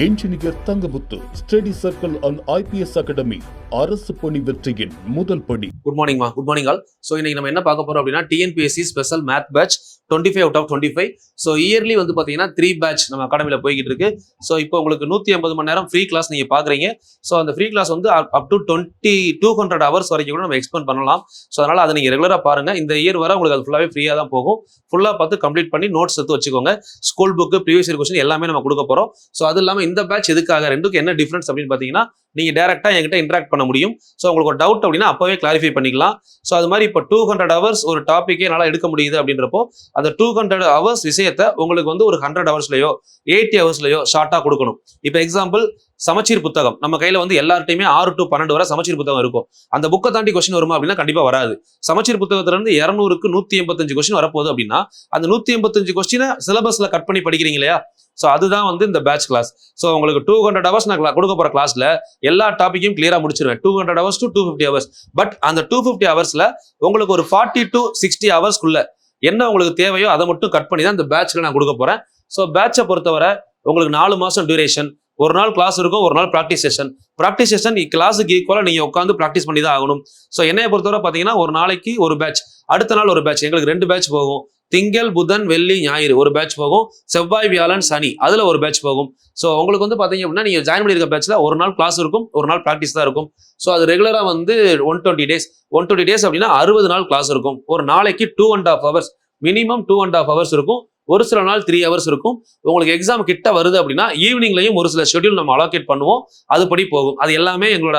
Engineer Thangamuthu study circle and IPS academy அரசு பணி வெற்றியின் முதல் படி. குட் மார்னிங்மா, குட் மார்னிங் ஆல். ஸோ இன்னைக்கு நம்ம என்ன பார்க்க போறோம் அப்படின்னா TNPSC special math batch 25 out of 25. So early வந்து பார்த்தீங்கன்னா 3 பேட்ச் நம்ம அகாடமியில் போய்கிட்டு இருக்கு. ஸோ இப்போ உங்களுக்கு 150 மணி நேரம் ஃப்ரீ கிளாஸ் நீங்கள் பார்க்குறீங்க. ஸோ அந்த ஃப்ரீ கிளாஸ் வந்து அப் டு 200 ஹவர்ஸ் வரைக்கும் கூட நம்ம எக்ஸ்பெண்ட் பண்ணலாம். ஸோ அதனால அதை நீங்கள் ரெகுலராக பாருங்க. இந்த இயர் வர உங்களுக்கு அது ஃபுல்லாகவே ஃப்ரீயாக தான் போகும். ஃபுல்லாக பார்த்து கம்ப்ளீட் பண்ணி நோட்ஸ் எடுத்து வச்சுக்கோங்க. School book, previous year question எல்லாமே நம்ம கொடுக்க போகிறோம். ஸோ அது இல்லாமல் இந்த பேட்ச் எதுக்காக, ரெண்டுக்கு என்ன டிஃபரன்ஸ் அப்படின்னு பார்த்தீங்கன்னா நீங்க டேரக்டா என்கிட்ட இன்டராக்ட் பண்ண முடியும். ஸோ உங்களுக்கு ஒரு டவுட் அப்படின்னா அப்பவே கிளாரிஃபை பண்ணிக்கலாம். ஸோ அது மாதிரி இப்போ 200 ஹவர்ஸ் ஒரு டாப்பிக்கே என்னால் எடுக்க முடியுது அப்படின்றப்போ அந்த 200 ஹவர்ஸ் விஷயத்தை உங்களுக்கு வந்து ஒரு 100 ஹவர்ஸ்லயோ 80 ஹவர்ஸ்லயோ ஷார்ட்டா கொடுக்கணும். இப்போ எக்ஸாம்பிள் சமச்சீர் புத்தகம் நம்ம கையில வந்து எல்லார்ட்டையுமே 6 to 12 வரை சமச்சீர் புத்தகம் இருக்கும். அந்த புக்கை தாண்டி கொஸ்டின் வருமா அப்படின்னா கண்டிப்பா வராது. சமச்சீர் புத்தகத்துல இருந்து 200க்கு 185 கொஸ்டின் வரப்போகுது அப்படின்னா அந்த 185 கொஸ்டினை சிலபஸ்ல கட் பண்ணி படிக்கிறீங்க இல்லையா? ஸோ அதுதான் வந்து இந்த பேட்ச் கிளாஸ். ஸோ உங்களுக்கு 200 ஹவர்ஸ் நான் கொடுக்க போற கிளாஸ்ல எல்லா டாப்பிக்கையும் கிளியரா முடிச்சிருவேன். 200 ஹவர்ஸ் டு 250 ஹவர்ஸ். பட் அந்த 250 ஹவர்ஸ்ல உங்களுக்கு ஒரு 40 to 60 ஹவர்ஸ்க்குள்ள என்ன உங்களுக்கு தேவையோ அதை மட்டும் கட் பண்ணி தான் இந்த பேட்ச்ல நான் கொடுக்க போறேன். ஸோ பேட்சை பொறுத்தவரை உங்களுக்கு 4 மாசம் டியூரேஷன். ஒரு நாள் கிளாஸ் இருக்கும், ஒரு நாள் ப்ராக்டிஸ் செஷன். ப்ராக்டிஸ் செஷன் கிளாஸுக்கு ஈக்குவலா நீங்க உட்காந்து ப்ராக்டிஸ் பண்ணி தான் ஆகணும். ஸோ என்னைய பொறுத்தவரை பாத்தீங்கன்னா ஒரு நாளைக்கு ஒரு பேட்ச், அடுத்த நாள் ஒரு பேட்ச். எங்களுக்கு 2 பேட்ச் போகும். திங்கள், புதன், வெள்ளி, ஞாயிறு ஒரு பேட்ச் போகும். செவ்வாய், வியாழன், சனி அதுல ஒரு பேட்ச் போகும். ஸோ உங்களுக்கு வந்து பாத்தீங்க அப்படின்னா நீங்க ஜாயின் பண்ணிருக்க பேட்ச்ல ஒரு நாள் கிளாஸ் இருக்கும், ஒரு நாள் ப்ராக்டிஸ் தான் இருக்கும். ஸோ அது ரெகுலரா வந்து 120 டேஸ் அப்படின்னா 60 நாள் கிளாஸ் இருக்கும். ஒரு நாளைக்கு 2.5 ஹவர்ஸ், மினிமம் 2.5 ஹவர்ஸ் இருக்கும். ஒரு சில நாள் 3 ஹவர்ஸ் இருக்கும். உங்களுக்கு எக்ஸாம் கிட்ட வருது அப்படின்னா ஈவினிங்லையும் ஒரு சில ஷெட்யூல் நம்ம அலோகேட் பண்ணுவோம். அதுபடி போகும். அது எல்லாமே எங்களோட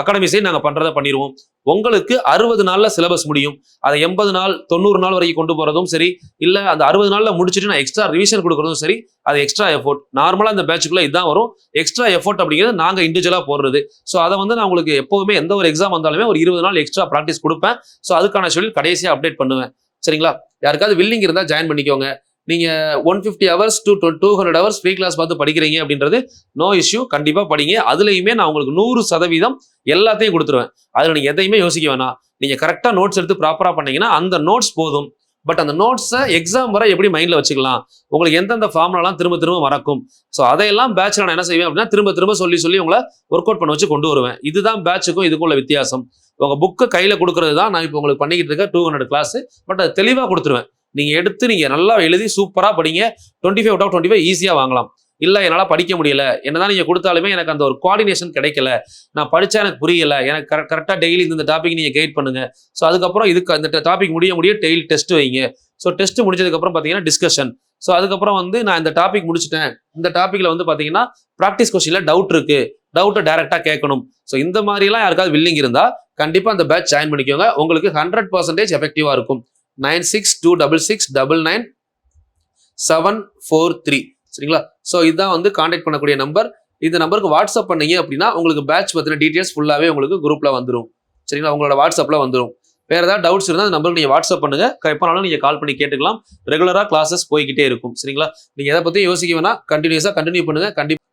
அகாடமிஸே நாங்கள் பண்றதை பண்ணிடுவோம். உங்களுக்கு 60 நாள்ல சிலபஸ் முடியும். அதை 80 நாள் 90 நாள் வரைக்கும் கொண்டு போறதும் சரி, இல்ல அந்த 60 நாள்ல முடிச்சுட்டு நான் எக்ஸ்ட்ரா ரிவிஷன் கொடுக்கறதும் சரி, அது எக்ஸ்ட்ரா எஃபோர்ட். நார்மலா இந்த பேட்சுக்குள்ள இதுதான் வரும். எக்ஸ்ட்ரா எஃபோர்ட் அப்படிங்கிறது நாங்க இண்டிவிஜுவலா போடுறது. ஸோ அதை வந்து நான் உங்களுக்கு எப்பவுமே எந்த ஒரு எக்ஸாம் வந்தாலுமே ஒரு 20 நாள் எக்ஸ்ட்ரா ப்ராக்டிஸ் கொடுப்பேன். ஸோ அதுக்கான ஷெட்யூல் கடைசியா அப்டேட் பண்ணுவேன். சரிங்களா? யாருக்காவது வில்லிங் இருந்தா ஜாயின் பண்ணிக்கோங்க. நீங்க 150 hours to 200 hours free class பார்த்து படிக்கிறீங்க அப்படின்றது நோ இஷ்யூ. கண்டிப்பா படிங்க. அதுலயுமே நான் உங்களுக்கு 100% எல்லாத்தையும் கொடுத்துருவேன். அதுல நீங்க எதையுமே யோசிக்க வேணாம். நீங்க கரெக்டா நோட்ஸ் எடுத்து ப்ராப்பரா பண்ணீங்கன்னா அந்த நோட்ஸ் போதும். பட் அந்த நோட்ஸை எக்ஸாம் வரை எப்படி மைண்ட்ல வச்சுக்கலாம், உங்களுக்கு எந்தெந்த ஃபார்முலாலாம் திரும்ப திரும்ப மறக்கும். ஸோ அதையெல்லாம் பேட்ச்ல நான் என்ன செய்வேன் அப்படின்னா திரும்ப திரும்ப சொல்லி உங்களை ஒர்க் அவுட் பண்ண வச்சு கொண்டு வருவேன். இதுதான் பேட்சுக்கும் இதுக்கும் உள்ள வித்தியாசம். உங்க புக்கை கையில கொடுக்கறது தான் நான் இப்போ உங்களுக்கு பண்ணிக்கிட்டு இருக்க 200 கிளாஸ். பட் அது தெளிவா கொடுத்துருவேன். நீங்க எடுத்து நீங்க நல்லா எழுதி சூப்பரா படிங்க. 25 out of 25 ஈஸியா வாங்கலாம். இல்ல என்னால படிக்க முடியல, என்னதான் நீங்க கொடுத்தாலுமே எனக்கு அந்த ஒரு கோஆர்டினேஷன் கிடைக்கல, நான் படிச்சா எனக்கு புரியல, எனக்கு கரெக்டா டெய்லி இந்த டாபிக் நீங்க கைட் பண்ணுங்க. ஸோ அதுக்கப்புறம் இதுக்கு அந்த டாபிக் முடிய டெய்லி டெஸ்ட் வைங்க. ஸோ டெஸ்ட் முடிஞ்சதுக்கு அப்புறம் பாத்தீங்கன்னா டிஸ்கஷன். ஸோ அதுக்கப்புறம் வந்து நான் இந்த டாபிக் முடிச்சுட்டேன், இந்த டாபிக்ல வந்து பாத்தீங்கன்னா ப்ராக்டிஸ் கொஸ்டின்ல டவுட் இருக்கு, டவுட்டை டைரக்டா கேட்கணும். ஸோ இந்த மாதிரிலாம் யாருக்காவது வில்லிங் இருந்தா கண்டிப்பா அந்த பேட்ச் ஜாயின் பண்ணிக்கோங்க. உங்களுக்கு 100% எஃபெக்டிவா இருக்கும். 9626999743. சரிங்களா? ஸோ இதுதான் வந்து கான்டாக்ட் பண்ணக்கூடிய நம்பர். இந்த நம்பருக்கு வாட்ஸ்அப் பண்ணீங்க அப்படின்னா உங்களுக்கு பேட்ச் பத்தின டீடைல்ஸ் ஃபுல்லாவே உங்களுக்கு குரூப்ல வந்துடும். சரிங்களா? உங்களோட வாட்ஸ்அப்ல வந்துடும். வேற ஏதாவது டவுட்ஸ் இருந்தால் அந்த நம்பருக்கு நீங்க வாட்ஸ்அப் பண்ணுங்க. எப்பனாலும் நீங்க கால் பண்ணி கேட்டுக்கலாம். ரெகுலரா கிளாஸஸ் போய்கிட்டே இருக்கும். சரிங்களா? நீங்க எதை பத்தியும் யோசிக்க வேணா, கண்டினியூஸா கண்டினியூ பண்ணுங்க. கண்டிப்பா.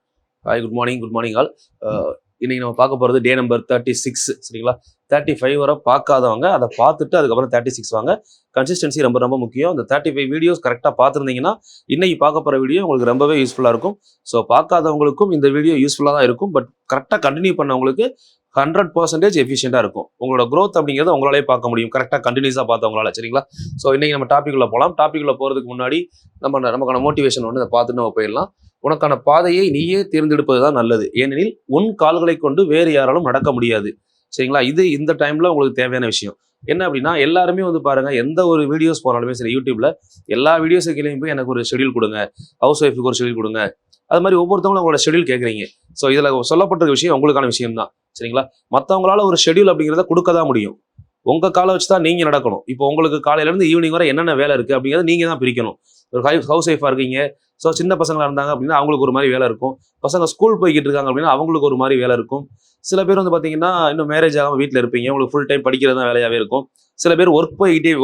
Hi, good morning all. இன்னைக்கு நம்ம பார்க்க போறது டே நம்பர் 36. சரிங்களா? 35 வரை பார்க்காதவங்க அதை பார்த்துட்டு அதுக்கப்புறம் 36 வாங்க. கன்சிஸ்டன்சி ரொம்ப ரொம்ப முக்கியம். இந்த 35 வீடியோஸ் கரெக்டாக பார்த்துருந்தீங்கன்னா இன்னைக்கு பார்க்க போகிற வீடியோ உங்களுக்கு ரொம்பவே யூஸ்ஃபுல்லாக இருக்கும். ஸோ பார்க்காதவங்களுக்கும் இந்த வீடியோ யூஸ்ஃபுல்லாக தான் இருக்கும். பட் கரெக்டாக கண்டினியூ பண்ணவங்களுக்கு 100% எஃபிஷியண்டாக இருக்கும். உங்களோட க்ரோத் அப்படிங்கிறத உங்களாலே பார்க்க முடியும் கரெக்டாக கண்டினியூஸாக பார்த்தவங்களால. சரிங்களா? ஸோ இன்னைக்கு நம்ம டாபிக்குள்ள போகலாம். டாபிக்குள்ள போகிறதுக்கு முன்னாடி நமக்கான மோட்டிவேஷன் ஒன்று, அதை பார்த்துட்டு நம்ம போயிடலாம். உனக்கான பாதையை நீயே தேர்ந்தெடுப்பது தான் நல்லது. ஏனெனில் உன் கால்களை கொண்டு வேறு யாராலும் நடக்க முடியாது. சரிங்களா? இது இந்த டைம்ல உங்களுக்கு தேவையான விஷயம் என்ன அப்படின்னா, எல்லாருமே வந்து பாருங்க, எந்த ஒரு வீடியோஸ் போனாலுமே சரி யூடியூப்ல எல்லா வீடியோஸுக்கு போய் எனக்கு ஒரு ஷெட்யூல் கொடுங்க, ஹவுஸ் ஒய்ஃபுக்கு ஒரு ஷெட்யூல் கொடுங்க, அது மாதிரி ஒவ்வொருத்தவங்களும் உங்களோட ஷெட்யூல் கேட்குறீங்க. ஸோ இதுல சொல்லப்பட்ட விஷயம் உங்களுக்கான விஷயம் தான். சரிங்களா? மற்றவங்களால ஒரு ஷெட்யூல் அப்படிங்கிறத கொடுக்க தான் முடியும். உங்க காலை வச்சு தான் நீங்க நடக்கணும். இப்போ உங்களுக்கு காலையில இருந்து ஈவினிங் வரை என்னென்ன வேலை இருக்கு அப்படிங்கிறத நீங்க தான் பிரிக்கணும். ஒரு ஹவுஸ் ஒய்ஃபா இருக்கீங்க, ஸோ சின்ன பசங்களா இருந்தாங்க அப்படின்னா அவங்களுக்கு ஒரு மாதிரி வேலை இருக்கும். பசங்க ஸ்கூல் போய்கிட்டு இருக்காங்க அப்படின்னா அவங்களுக்கு ஒரு மாதிரி வேலை இருக்கும். சில பேர் வந்து பாத்தீங்கன்னா இன்னும் மேரேஜ் ஆகாம வீட்டில் இருப்பீங்க, உங்களுக்கு ஃபுல் டைம் படிக்கிறது தான் வேலையாவே இருக்கும். சில பேர்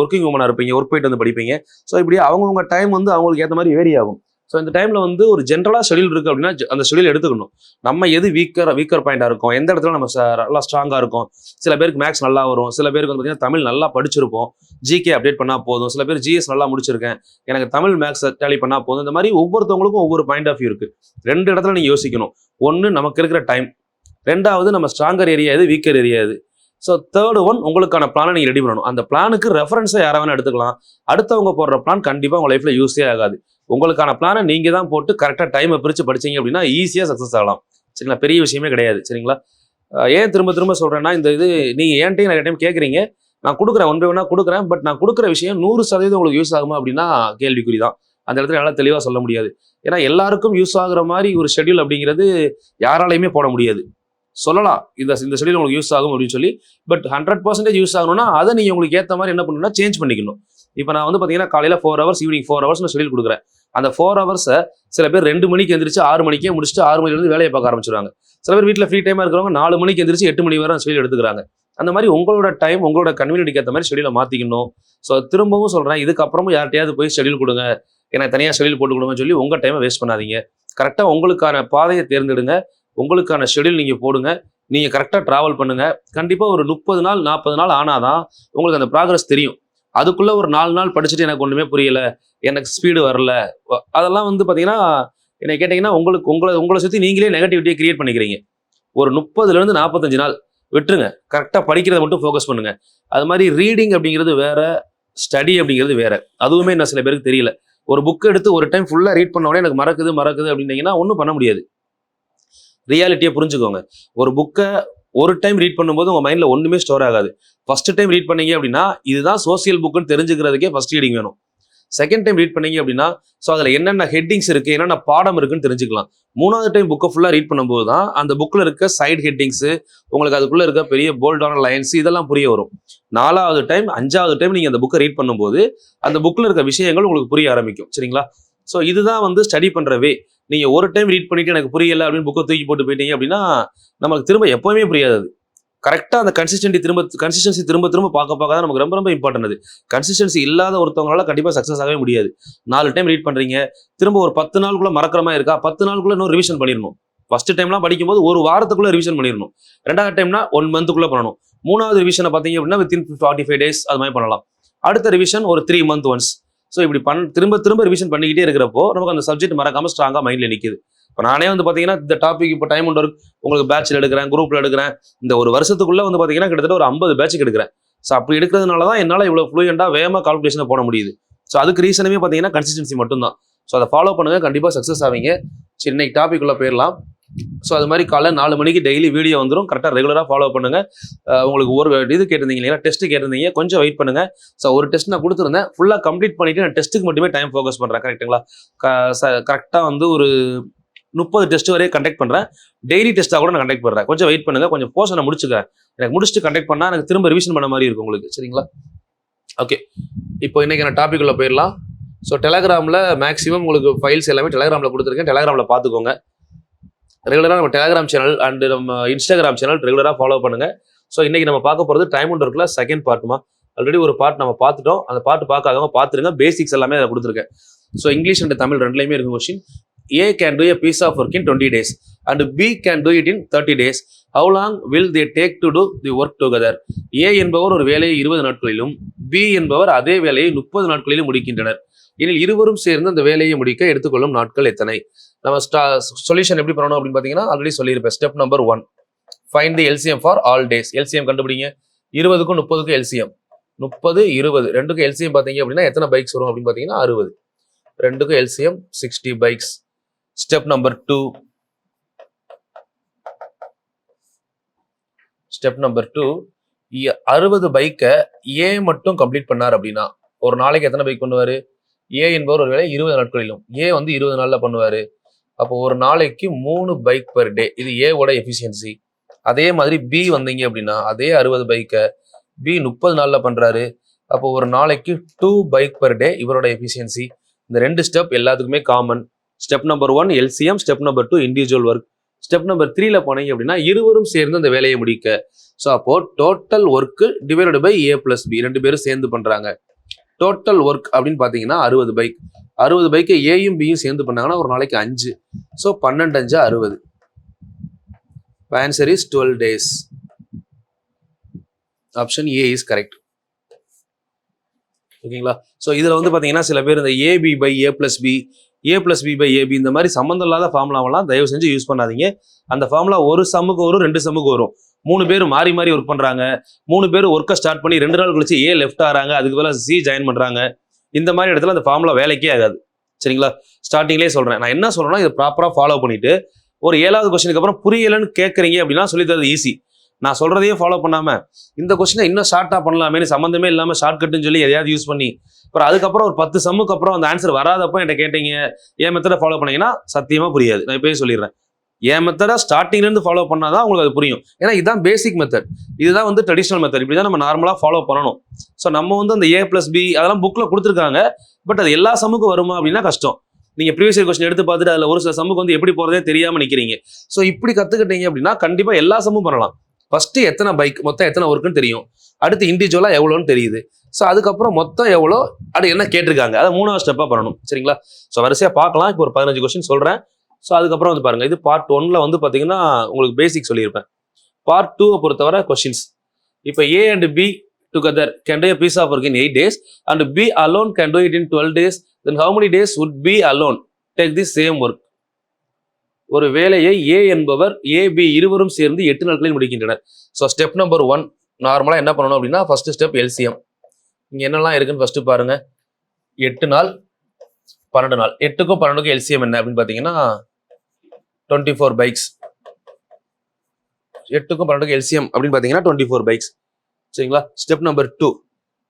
ஒர்க்கிங் உமனா இருப்பீங்க, ஒர்க் போயிட்டு வந்து படிப்பீங்க. ஸோ இப்படி அவங்கவுங்க டைம் வந்து அவங்களுக்கு ஏற்ற மாதிரி வேரி ஆகும். ஸோ இந்த டைம்ல வந்து ஒரு ஜென்ரலா ஷெடியூல் இருக்கு அப்படின்னா அந்த ஷெடியூல் எடுத்துக்கணும். நம்ம எது வீக்கர் பாயிண்டா இருக்கும், எந்த இடத்துல நம்ம நல்லா ஸ்ட்ராங்கா இருக்கும். சில பேருக்கு மேக்ஸ் நல்லா வரும், சில பேருக்கு வந்து பார்த்தீங்கன்னா தமிழ் நல்லா படிச்சிருப்போம், ஜிகே அப்டேட் பண்ணா போதும், சில பேர் ஜிஎஸ் நல்லா முடிச்சிருக்கேன், எனக்கு தமிழ் மேக்ஸ் டேலி பண்ணா போதும். இந்த மாதிரி ஒவ்வொருத்தவங்களுக்கும் ஒவ்வொரு பாயிண்ட் ஆஃப் வியூ இருக்கு. 2 இடத்துல நீங்க யோசிக்கணும். ஒன்னு நமக்கு இருக்கிற டைம், 2வது நம்ம ஸ்ட்ராங்கர் ஏரியா எது, வீக்கர் ஏரியா எது. ஸோ 3rd ஒன் உங்களுக்கான பிளானை நீங்கள் ரெடி பண்ணணும். அந்த பிளானுக்கு ரெஃபரன்ஸை யாரை வேணா எடுத்துக்கலாம். அடுத்தவங்க போடுற பிளான் கண்டிப்பாக உங்கள் லைஃப்பில் யூஸே ஆகாது. உங்களுக்கான பிளானை நீங்கள் தான் போட்டு கரெக்டாக டைமை பிரித்து படிச்சீங்க அப்படின்னா ஈஸியாக சக்ஸஸ் ஆகலாம். சரிங்களா, பெரிய விஷயமே கிடையாது. சரிங்களா, ஏன் திரும்ப திரும்ப சொல்கிறேன்னா, இந்த இது நீங்கள் ஏன்ட்டையும் நிறைய டைம் கேட்குறீங்க, நான் கொடுக்குறேன், 1 by 1 கொடுக்குறேன். பட் நான் கொடுக்குற விஷயம் 100% உங்களுக்கு யூஸ் ஆகுமா அப்படின்னா கேள்விக்குறி தான். அந்த இடத்துல என்னால் தெளிவாக சொல்ல முடியாது. ஏன்னா எல்லாருக்கும் யூஸ் ஆகுற மாதிரி ஒரு ஷெட்யூல் அப்படிங்கிறது யாராலையுமே போட முடியாது. சொல்லலாம் இந்த ஷெட்யூல் உங்களுக்கு யூஸ் ஆகும் அப்படின்னு சொல்லி, பட் 100% யூஸ் ஆகணும்னா அதை நீங்கள் உங்களுக்கு ஏற்ற மாதிரி என்ன பண்ணணும்னா சேஞ்ச் பண்ணிக்கணும். இப்போ நான் வந்து பார்த்தீங்கன்னா காலையில் 4 hours, ஈவினிங் 4 hours ஷெட்யூல் கொடுக்குறேன். அந்த 4 hours சில பேர் 2 மணிக்கு எந்திரிச்சு 6 மணிக்கே முடிச்சுட்டு 6 மணிலேருந்து வேலையை பார்க்க ஆரம்பிச்சிருவாங்க. சில பேர் வீட்டில் ஃப்ரீ டைமாக இருக்கிறவங்க 4 மணிக்கு எந்திரிச்சு 8 மணி வரை ஷெட்யூல் எடுத்துக்கிறாங்க. அந்த மாதிரி உங்களோட டைம், உங்களோட கன்வீனியன்ட்க்கு ஏற்ற மாதிரி ஷெட்யூலை மாற்றிக்கணும். ஸோ திரும்பவும் சொல்கிறேன், இதுக்கப்புறமும் யார்ட்டையாவது போய் ஷெட்யூல் கொடுங்க, எனக்கு தனியாக ஷெட்யூல் போட்டு கொடுங்கன்னு சொல்லி உங்கள் டைமை வேஸ்ட் பண்ணாதீங்க. கரெக்டாக உங்களுக்கான பாதையை தேர்ந்தெடுங்க, உங்களுக்கான ஷெட்யூல் நீங்கள் போடுங்க, நீங்கள் கரெக்டாக ட்ராவல் பண்ணுங்க. கண்டிப்பாக ஒரு 30 நாள் 40 நாள் ஆனாதான் உங்களுக்கு அந்த ப்ராக்ரஸ் தெரியும். அதுக்குள்ள ஒரு 4 நாள் படிச்சுட்டு எனக்கு ஒன்றுமே புரியல, எனக்கு ஸ்பீடு வரல, அதெல்லாம் வந்து பார்த்தீங்கன்னா என்னை கேட்டிங்கன்னா உங்களை சுற்றி நீங்களே நெகட்டிவிட்டியை கிரியேட் பண்ணிக்கிறீங்க. ஒரு 30லேருந்து 45 நாள் விட்டுருங்க, கரெக்டாக படிக்கிறத மட்டும் ஃபோக்கஸ் பண்ணுங்க. அது மாதிரி ரீடிங் அப்படிங்கிறது வேற, ஸ்டடி அப்படிங்கிறது வேற. அதுவுமே என்ன சில பேருக்கு தெரியல. ஒரு புக் எடுத்து ஒரு டைம் ஃபுல்லாக ரீட் பண்ண உடனே எனக்கு மறக்குது அப்படின்னீங்கன்னா ஒன்றும் பண்ண முடியாது. ரியாலிட்டியை புரிஞ்சுக்கோங்க. ஒரு புக்கை ஒரு டைம் ரீட் பண்ணும்போது உங்கள் மைண்டில் ஒன்றுமே ஸ்டோர் ஆகாது. ஃபர்ஸ்ட் டைம் ரீட் பண்ணீங்க அப்படின்னா இதுதான் சோசியல் புக்குன்னு தெரிஞ்சுக்கிறதுக்கே ஃபர்ஸ்ட் ரீடிங் வேணும். செகண்ட் டைம் ரீட் பண்ணீங்க அப்படின்னா ஸோ அதில் என்னென்ன ஹெட்டிங்ஸ் இருக்குது, என்னென்ன பாடம் இருக்குன்னு தெரிஞ்சுக்கலாம். 3வது டைம் புக்கை ஃபுல்லாக ரீட் பண்ணும்போது தான் அந்த புக்கில் இருக்க சைட் ஹெட்டிங்ஸு, உங்களுக்கு அதுக்குள்ளே இருக்க பெரிய போல்டான லைன்ஸ் இதெல்லாம் புரிய வரும். 4வது டைம் 5வது டைம் நீங்கள் அந்த புக்கை ரீட் பண்ணும்போது அந்த புக்கில் இருக்க விஷயங்கள் உங்களுக்கு புரிய ஆரம்பிக்கும். சரிங்களா, ஸோ இதுதான் வந்து ஸ்டடி பண்ணுற வே. நீங்கள் ஒரு டைம் ரீட் பண்ணிட்டு எனக்கு புரியலை அப்படின்னு புக்கை தூக்கி போட்டு போயிட்டீங்க அப்படின்னா நமக்கு திரும்ப எப்போவுமே புரியாது. கரெக்டாக அந்த கன்சிஸ்டன்சி திரும்ப பார்க்க தான் நமக்கு ரொம்ப ரொம்ப இம்பார்ட்டன்ட். அது கன்சிஸ்டன்சி இல்லாத ஒருத்தவங்களால கண்டிப்பாக சக்ஸஸ் ஆகவே முடியாது. 4 டைம் ரீட் பண்ணுறீங்க, திரும்ப ஒரு 10 நாளுக்குள்ள மறக்கிற மாதிரி இருக்கா, 10 நாளுக்குள்ள இன்னும் ரிவிஷன் பண்ணிடணும். ஃபர்ஸ்ட் டைம்லாம் படிக்கும்போது ஒரு வாரத்துக்குள்ள ரிவிஷன் பண்ணிடணும். 2வது டைம்னா 1 மந்த்துக்குள்ள பண்ணணும். 3வது ரிவிஷனை பார்த்தீங்க அப்படின்னா வித்தின் 45 days அது மாதிரி பண்ணலாம். அடுத்த ரிவிஷன் ஒரு 3 month ஒன்ஸ். ஸோ இப்படி திரும்ப ரிவிஷன் பண்ணிக்கிட்டே இருக்கிறப்போ நமக்கு அந்த சப்ஜெக்ட் மறக்காம ஸ்ட்ராங்காக மைண்டில் நிற்குது. இப்போ நானே வந்து பார்த்தீங்கன்னா இந்த டாபிக் இப்போ டைம் ஒன்று உங்களுக்கு பேட்சில் எடுக்கிறேன், குரூப்பில் எடுக்கிறேன். இந்த ஒரு வருஷத்துக்குள்ளே வந்து பார்த்தீங்கன்னா கிட்டத்தட்ட ஒரு 50 பேட்சுக்கு எடுக்கிறேன். ஸோ அப்படி எடுக்கிறதுனால தான் என்னால் இவ்வளோ ஃப்ளூயண்டாக வேகமாக கால்குலேஷனை போட முடியுது. ஸோ அதுக்கு ரீசனுமே பார்த்தீங்கன்னா கன்சிஸ்டன்சி மட்டும்தான். ஸோ அதை ஃபாலோ பண்ணுங்கள், கண்டிப்பாக சக்ஸஸ் ஆவீங்க. சரி, இன்னைக்கு டாபிக் உள்ள போயிடலாம். ஸோ அது மாதிரி காலைல 4 மணிக்கு டெய்லி வீடியோ வந்துடும். கரெக்டாக ரெகுலராக ஃபாலோ பண்ணுங்கள். உங்களுக்கு ஒரு இது கேட்டிருந்தீங்க இல்லையா, டெஸ்ட் கேட்டிருந்தீங்க, கொஞ்சம் வெயிட் பண்ணுங்கள். ஸோ ஒரு டெஸ்ட் நான் கொடுத்துருந்தேன், ஃபுல்லாக கம்ப்ளீட் பண்ணிவிட்டு நான் டெஸ்ட்டுக்கு மட்டுமே டைம் ஃபோக்கஸ் பண்ணுறேன். கரெக்டுங்களா, கரெக்டாக வந்து ஒரு 30 டெஸ்ட் வரையும் கண்டக்ட் பண்ணுறேன். டெய்லி டெஸ்ட்டாக கூட நான் கண்டக்ட் பண்ணுறேன். கொஞ்சம் வெயிட் பண்ணுங்கள், கொஞ்சம் போர்ஷனை முடிச்சுக்கிறேன். எனக்கு முடிச்சுட்டு கண்டக்ட் பண்ணால் எனக்கு திரும்ப ரிவிஷன் பண்ண மாதிரி இருக்கும் உங்களுக்கு. சரிங்களா, ஓகே. இப்போ இன்றைக்கி நான் டாபிக் உள்ள போயிடலாம். ஸோ டெலகிராமில் மேக்ஸிமம் உங்களுக்கு ஃபைல்ஸ் எல்லாமே டெலகிராமில் கொடுத்துருக்கேன். டெலகிராமில் பார்த்துக்கோங்க. ரெகுலராக நம்ம டெலகிராம் சேனல் அண்ட் நம்ம இன்ஸ்டாகிராம் சேனல் ரெகுலராக ஃபாலோ பண்ணுங்கள். ஸோ இன்றைக்கி நம்ம பார்க்க போகிறது டைம் ஒன்று இருக்குல்ல, செகண்ட் பார்ட்டுமா. ஆல்ரெடி ஒரு பார்ட் நம்ம பார்த்துட்டோம். அந்த பார்ட் பார்க்காதவங்க பார்த்துருங்க. பேசிக்ஸ் எல்லாமே அதை கொடுத்துருக்கேன். ஸோ இங்கிலீஷ் அண்ட் தமிழ் ரெண்டுலேயுமே இருக்கும் question. A can do a piece of work in 20 days and B can do it in 30 days. How long will they take to do the work together? A என்பவர் ஒரு வேலையை 20 நாட்களிலும் B என்பவர் அதே வேலையை 30 நாட்களிலும் முடிக்கின்றனர். எனில் இருவரும் சேர்ந்து அந்த வேலையை முடிக்க எடுத்துக்கொள்ளும் நாட்கள் எத்தனை? நம்ம சொல்யூஷன் எப்படி பண்ணணும் அப்படின்னு பார்த்தீங்கன்னா ஆல்ரெடி சொல்லியிருப்பேன். Step number 1, find the LCM for all days. LCM கண்டுபிடிங்க. 20க்கும் 30க்கும் எல்சிஎம் 30, 20 ரெண்டுக்கும் எல்சிஎம் பார்த்தீங்க அப்படின்னா எத்தனை பைக்ஸ் வரும் அப்படின்னு பார்த்தீங்கன்னா 60. ரெண்டுக்கும் LCM 60 bikes. Step number 2, step number 2, 60 பைக்கை ஏ மட்டும் கம்ப்ளீட் பண்ணார் அப்படின்னா ஒரு நாளைக்கு எத்தனை பைக் பண்ணுவார்? ஏ என்பவர் ஒரு வேலை 20 நாட்களிலும், ஏ வந்து 20 நாளில் பண்ணுவார். அப்போ ஒரு நாளைக்கு 3 பைக் பெர் டே. இது ஏவோட எஃபிஷியன்சி. அதே மாதிரி பி வந்தீங்க அப்படின்னா அதே 60 பைக்கை பி 30 நாளில் பண்ணுறாரு. அப்போ ஒரு நாளைக்கு 2 பைக் பெர் டே இவரோட எஃபிஷியன்சி. இந்த 2 ஸ்டெப் எல்லாத்துக்குமே common. Step number 1 LCM, step number 2 individual work. Step number 3ல போனீங்க அப்படின்னா இருவரும் சேர்ந்து அந்த வேலையை முடிக்க. ஸோ அப்போ total work divided by A + B, 2 பேரும் சேர்ந்து பண்றாங்க. டோட்டல் ஒர்க் அப்படின்னு பார்த்தீங்கன்னா 60 பைக். 60 பைக்கை ஏயும் பியும் சேர்ந்து பண்ணாங்கன்னா ஒரு நாளைக்கு 5. So 12 5 60. Answer is 12 days. Option A is correct. ஓகேங்களா? ஸோ இதில் வந்து பார்த்தீங்கன்னா சில பேர் இந்த AB by A plus B, A plus B by AB இந்த மாதிரி சம்மந்தம் இல்லாத ஃபார்முலாவெல்லாம் தயவு செஞ்சு யூஸ் பண்ணாதீங்க. அந்த ஃபார்முலா ஒரு சம்முக்கு வரும், 2 சம்முக்கு வரும். 3 பேர் மாறி மாறி ஒர்க் பண்றாங்க, 3 பேர் ஒர்க்கை ஸ்டார்ட் பண்ணி 2 நாள் கழிச்சு ஏ லெஃப்ட் ஆறாங்க, அதுக்கு பதிலாக சி ஜாயின் பண்றாங்க. இந்த மாதிரி இடத்துல அந்த ஃபார்முலா வேலைக்கே ஆகாது. சரிங்களா? ஸ்டார்டிங்லேயே சொல்றேன். நான் என்ன சொல்றேன்னா இதை ப்ராப்பரா ஃபாலோ பண்ணிட்டு ஒரு 7வது கொஸ்டினுக்கு அப்புறம் புரியலன்னு கேட்கறீங்க அப்படின்னா சொல்லி தரது ஈஸி. நான் சொல்றதையே ஃபாலோ பண்ணாம இந்த கொஸ்டினை இன்னும் ஷார்ட்டா பண்ணலாமே, சம்மந்தமே இல்லாம ஷார்ட் கட்டுன்னு சொல்லி எதையாவது யூஸ் பண்ணி அப்புறம் அதுக்கப்புறம் ஒரு 10 சம்முக்கு அப்புறம் அந்த ஆன்சர் வராதப்போ என்கிட்ட கேட்டீங்க, என் மெத்தடை ஃபாலோ பண்ணீங்கன்னா சத்தியமா புரியாது. நான் இப்பயே சொல்லிடுறேன். என் மெத்தடா ஸ்டார்டிங்ல இருந்து ஃபாலோ பண்ணாதான் உங்களுக்கு அது புரியும். ஏன்னா இதுதான் பேசிக் மெத்தட், இதுதான் வந்து ட்ரெடிஷனல் மெத்தட். இப்படிதான் நம்ம நார்மலா ஃபாலோ பண்ணணும். ஸோ நம்ம வந்து அந்த ஏ பிளஸ் பி அதெல்லாம் புக்ல கொடுத்துருக்காங்க. பட் அது எல்லா சம்முக்கும் வருமா அப்படின்னா கஷ்டம். நீங்க ப்ரீவியஸ் இயர் கொஸ்டின் எடுத்து பார்த்துட்டு அதுல ஒரு சில சம்முக்கு வந்து எப்படி போறதே தெரியாம நிக்கிறீங்க. ஸோ இப்படி கத்துக்கிட்டீங்க அப்படின்னா கண்டிப்பா எல்லா சம்மும் பண்ணலாம். ஃபர்ஸ்ட் எத்தனை பைக், மொத்தம் எத்தனை ஒர்க்குன்னு தெரியும். அடுத்து இண்டிவிஜுவலா எவ்வளோன்னு தெரியுது. ஸோ அதுக்கப்புறம் மொத்தம் எவ்வளோ, அது என்ன கேட்டிருக்காங்க, அதை 3வது ஸ்டெப்பா பண்ணணும். சரிங்களா? ஸோ வரிசையா பார்க்கலாம். இப்போ ஒரு 15 கொஸ்டின் சொல்றேன். ஸோ அதுக்கப்புறம் வந்து பாருங்க, இது பார்ட் 1ல வந்து பாத்தீங்கன்னா உங்களுக்கு பேசிக் சொல்லியிருப்பேன். பார்ட் 2 பொறுத்தவரை கொஸ்டின்ஸ். இப்போ A and B together can do a piece of work in 8 days and B alone can do it in 12 days. Then how many days would B alone take the same work? ஒரு வேலையை ஏ என்பவர் AB இருவரும் சேர்ந்து 8 நாட்களில் முடிக்கின்றனர். So step number 1 நார்மலா என்ன பண்ணணும் அப்படின்னா ஃபர்ஸ்ட் ஸ்டெப் எல்சிஎம். இங்க என்னெல்லாம் இருக்குன்னு ஃபர்ஸ்ட் பாருங்க. 8 நாள் 12 நாள், 8க்கும் 12க்கும் எல்சிஎம் என்ன அப்படின்னு பாத்தீங்கன்னா 24 பைக்ஸ். 8க்கும் 12க்கும் எல்சிஎம் அப்படின்னு பாத்தீங்கன்னா 24 பைக்ஸ். சரிங்களா? Step number 2.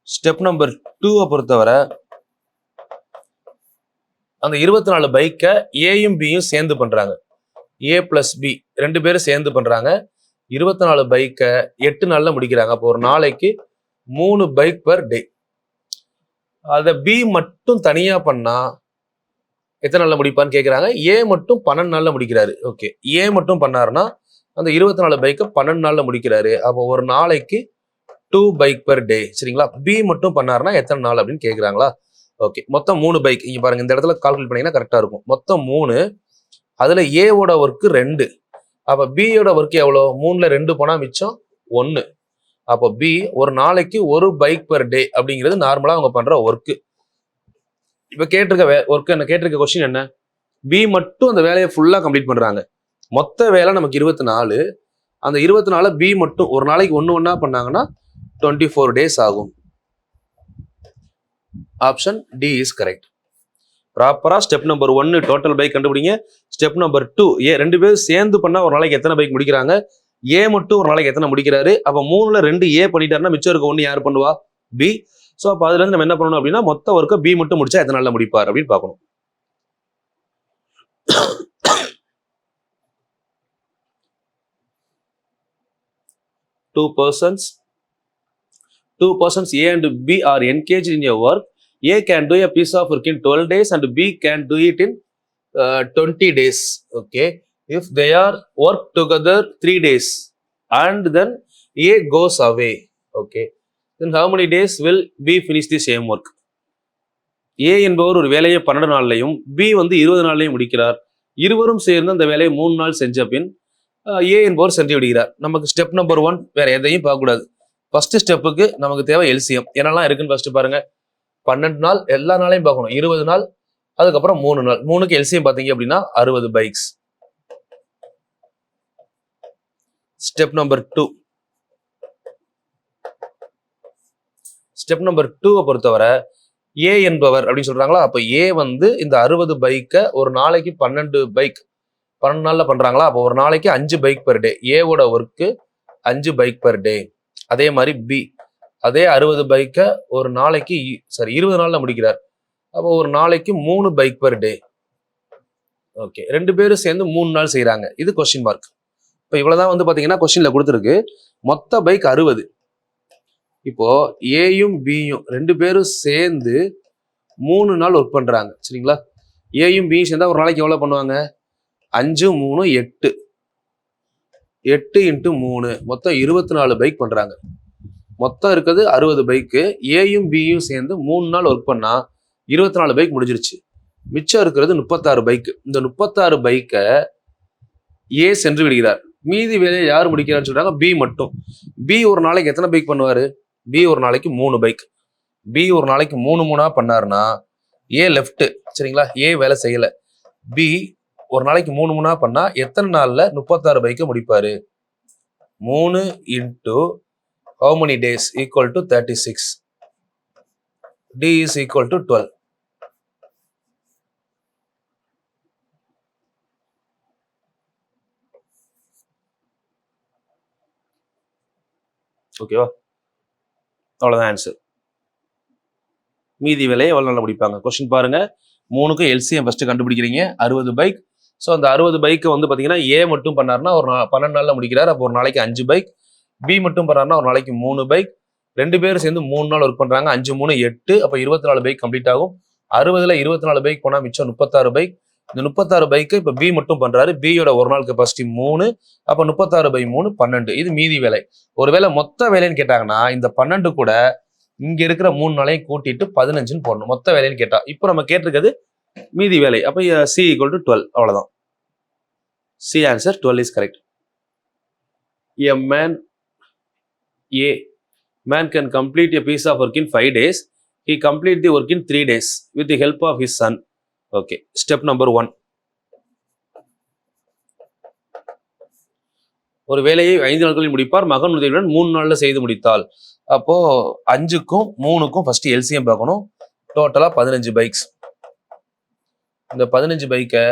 ஸ்டெப் நம்பர் 2 பொறுத்தவரை அந்த 24 பைக்கை ஏயும் பியும் சேர்ந்து பண்றாங்க. ஏ பிளஸ் பி 2 பேரும் சேர்ந்து பண்றாங்க. 24 பைக்கை 8 நாள்ல முடிக்கிறாங்க. அப்போ ஒரு நாளைக்கு 3 பைக் பர் டே. அதை பி மட்டும் தனியா பண்ணா எத்தனை நாள்ல முடிப்பான்னு கேட்குறாங்க. ஏ மட்டும் 12 நாள்ல முடிக்கிறாரு. ஓகே, ஏ மட்டும் பண்ணாருன்னா அந்த 24 பைக்கை 12 நாள்ல முடிக்கிறாரு. அப்போ ஒரு நாளைக்கு 2 பைக் பர் டே. சரிங்களா? பி மட்டும் பண்ணாருன்னா எத்தனை நாள் அப்படின்னு கேட்குறாங்களா? ஓகே, மொத்தம் 3 பைக். இங்க பாருங்க, இந்த இடத்துல கால்குலேட் பண்ணீங்கன்னா கரெக்டா இருக்கும். மொத்தம் 3, அதுல ஏவோட ஒர்க்கு 2. அப்ப பியோட ஒர்க் எவ்வளோ? 3ல 2 போனா மிச்சம் 1. அப்போ பி ஒரு நாளைக்கு 1 பைக் பர் டே அப்படிங்கிறது நார்மலா அவங்க பண்ற ஒர்க்கு. இப்ப கேட்டிருக்க ஒர்க் என்ன, கேட்டிருக்க கொஸ்டின் என்ன? பி மட்டும் அந்த வேலையை ஃபுல்லா கம்ப்ளீட் பண்றாங்க. மொத்த வேலை நமக்கு 24. அந்த 24 பி மட்டும் ஒரு நாளைக்கு ஒண்ணா பண்ணாங்கன்னா 24 days ஆகும். Option D is correct. ப்ராப்பரா ஸ்டெப் நம்பர் 1 டோட்டல் பைக் கண்டுபிடிங்க. ஸ்டெப் நம்பர் 2 ஏ 2 பேரும் சேர்ந்து பண்ணா ஒரு நாளைக்கு எத்தனை பைக் முடிக்கிறாங்க, ஏ மட்டும் ஒரு நாளைக்கு எத்தனை முடிக்கிறாரு. அப்ப 3ல 2 ஏ பண்ணிட்டாருன்னா மிச்சம் இருக்க 1 யார் பண்ணுவா? பி. ஸோ அப்போ அதுல இருந்து நம்ம என்ன பண்ணணும் அப்படின்னா மொத்த ஒர்க்கை பி மட்டும் முடிச்சா எத்தனை நாள்ல முடிப்பார் அப்படின்னு பார்க்கணும். Two persons A and B are engaged in a work. A can do a piece of work in 12 days and B can do it in 20 days. Okay. If they are work together 3 days and then A goes away. Okay. Then how many days will B finish the same work? A என்பவர் ஒரு வேலையை 12 நாள்லையும் B வந்து 20 நாள்லையும் முடிக்கிறார். இருவரும் சேர்ந்து அந்த வேலையை 3 நாள் செஞ்ச பின் ஏ என்பவர் சென்று விடுகிறார். நமக்கு ஸ்டெப் நம்பர் 1 வேற எதையும் பார்க்கக்கூடாது. ஃபர்ஸ்ட் ஸ்டெப்புக்கு நமக்கு தேவை எல்சிஎம். என்னெல்லாம் இருக்குன்னு ஃபர்ஸ்ட் பாருங்க. 12 நாள் எல்லா நாளையும் பார்க்கணும். 20 நாள், அதுக்கப்புறம் 3 நாள். 3க்கு எல்சிஎம் பார்த்தீங்க அப்படின்னா 60 bikes. Step number 2. Step number 2 பொறுத்தவரை ஏ என்பவர் அப்படின்னு சொல்றாங்களா. அப்ப ஏ வந்து இந்த 60 பைக்கை ஒரு நாளைக்கு 12 பைக் 12 நாள்ல பண்றாங்களா. அப்போ ஒரு நாளைக்கு 5 பைக் பர் டே. ஏவோட ஒர்க்கு 5 பைக் பர் டே. அதே மாதிரி பி அதே 60 பைக்கை ஒரு நாளைக்கு 20 நாள்ல முடிக்கிறார். அப்போ ஒரு நாளைக்கு 3 பைக் பர் டே. ஓகே, 2 பேரும் சேர்ந்து 3 நாள் செய்யறாங்க. இது கொஸ்டின் மார்க். இப்போ இவ்வளவுதான் வந்து பாத்தீங்கன்னா கொஸ்டின்ல கொடுத்துருக்கு. மொத்த பைக் 60. இப்போ ஏயும் பியும் 2 பேரும் சேர்ந்து 3 நாள் ஒர்க் பண்றாங்க. சரிங்களா? ஏயும் பியும் சேர்ந்தா ஒரு நாளைக்கு எவ்வளவு பண்ணுவாங்க? 5 3 8. 8 × 3 மொத்தம் 24 பைக் பண்றாங்க. மொத்தம் இருக்கிறது 60 பைக்கு. ஏயும் பியும் சேர்ந்து 3 நாள் ஒர்க் பண்ணா 24 பைக் முடிஞ்சிருச்சு. மிச்சம் இருக்கிறது 36 பைக். இந்த 36 பைக்கை ஏ சென்று விடுகிறார். மீதி வேலையை யார் முடிக்கிறான்னு சொல்றாங்க? பி மட்டும். பி ஒரு நாளைக்கு எத்தனை பைக் பண்ணுவாரு? பி ஒரு நாளைக்கு 3 பைக். பி ஒரு நாளைக்கு 3 பண்ணாருன்னா ஏ லெஃப்ட், சரிங்களா? ஏ வேலை செய்யல. பி ஒரு நாளைக்கு 3 பண்ணா எத்தனை நாள்ல 36 பைக்கை முடிப்பாரு? 3 into how many days equal to 36. D is equal to 12. ஓகேவா? அவ்வளவுதான் ஆன்சர். மீதி வேலையை எவ்வளவு நாள்ல முடிப்பாங்க? கொஸ்டின் பாருங்க. 3க்கும் எல்சிஎம் ஃபர்ஸ்ட் கண்டுபிடிக்கிறீங்க. 60 பைக். ஸோ அந்த 60 பைக்கை வந்து பார்த்தீங்கன்னா ஏ மட்டும் பண்ணாருன்னா ஒரு 12 நாள்ல முடிக்கிறார். அப்போ ஒரு நாளைக்கு 5 பைக். பி மட்டும் பண்ணாருன்னா ஒரு நாளைக்கு 3 பைக். 2 பேரும் சேர்ந்து 3 நாள் ஒர்க் பண்றாங்க. 5 3 8. அப்போ 24 பைக் கம்ப்ளீட் ஆகும். 60ல 24 பைக் போனா மிச்சம் 36 பைக். இந்த 36 பைக்கு இப்போ பி மட்டும் பண்றாரு. பியோட ஒரு நாள் கெப்பாசிட்டி 3. அப்போ 36/3 12. இது மீதி வேலை. ஒருவேளை மொத்த வேலைன்னு கேட்டாங்கன்னா இந்த 12 கூட இங்க இருக்கிற 3 நாளையும் கூட்டிட்டு 15ன்னு போடணும். மொத்த வேலைன்னு கேட்டா இப்போ நம்ம கேட்டிருக்கிறது மீதி வேலை. அப்போ சி ஈக்குவல் டு 12. அவ்வளவுதான். C answer 12 is correct. A man can complete a piece of work in 5 days. He complete the work in 3 days with the help of his son. Okay, step number 1. ஒரு வேலையை 5 நாட்களில் முடிப்பார். மகன் உதவியுடன் 3 நாள்ல செய்து முடித்தால் அப்போ 5க்கும் 3க்கும் ஃபர்ஸ்ட் எல்சிஎம் பார்க்கணும். டோட்டலா 15 பைக்ஸ். இந்த 15 பைக்கை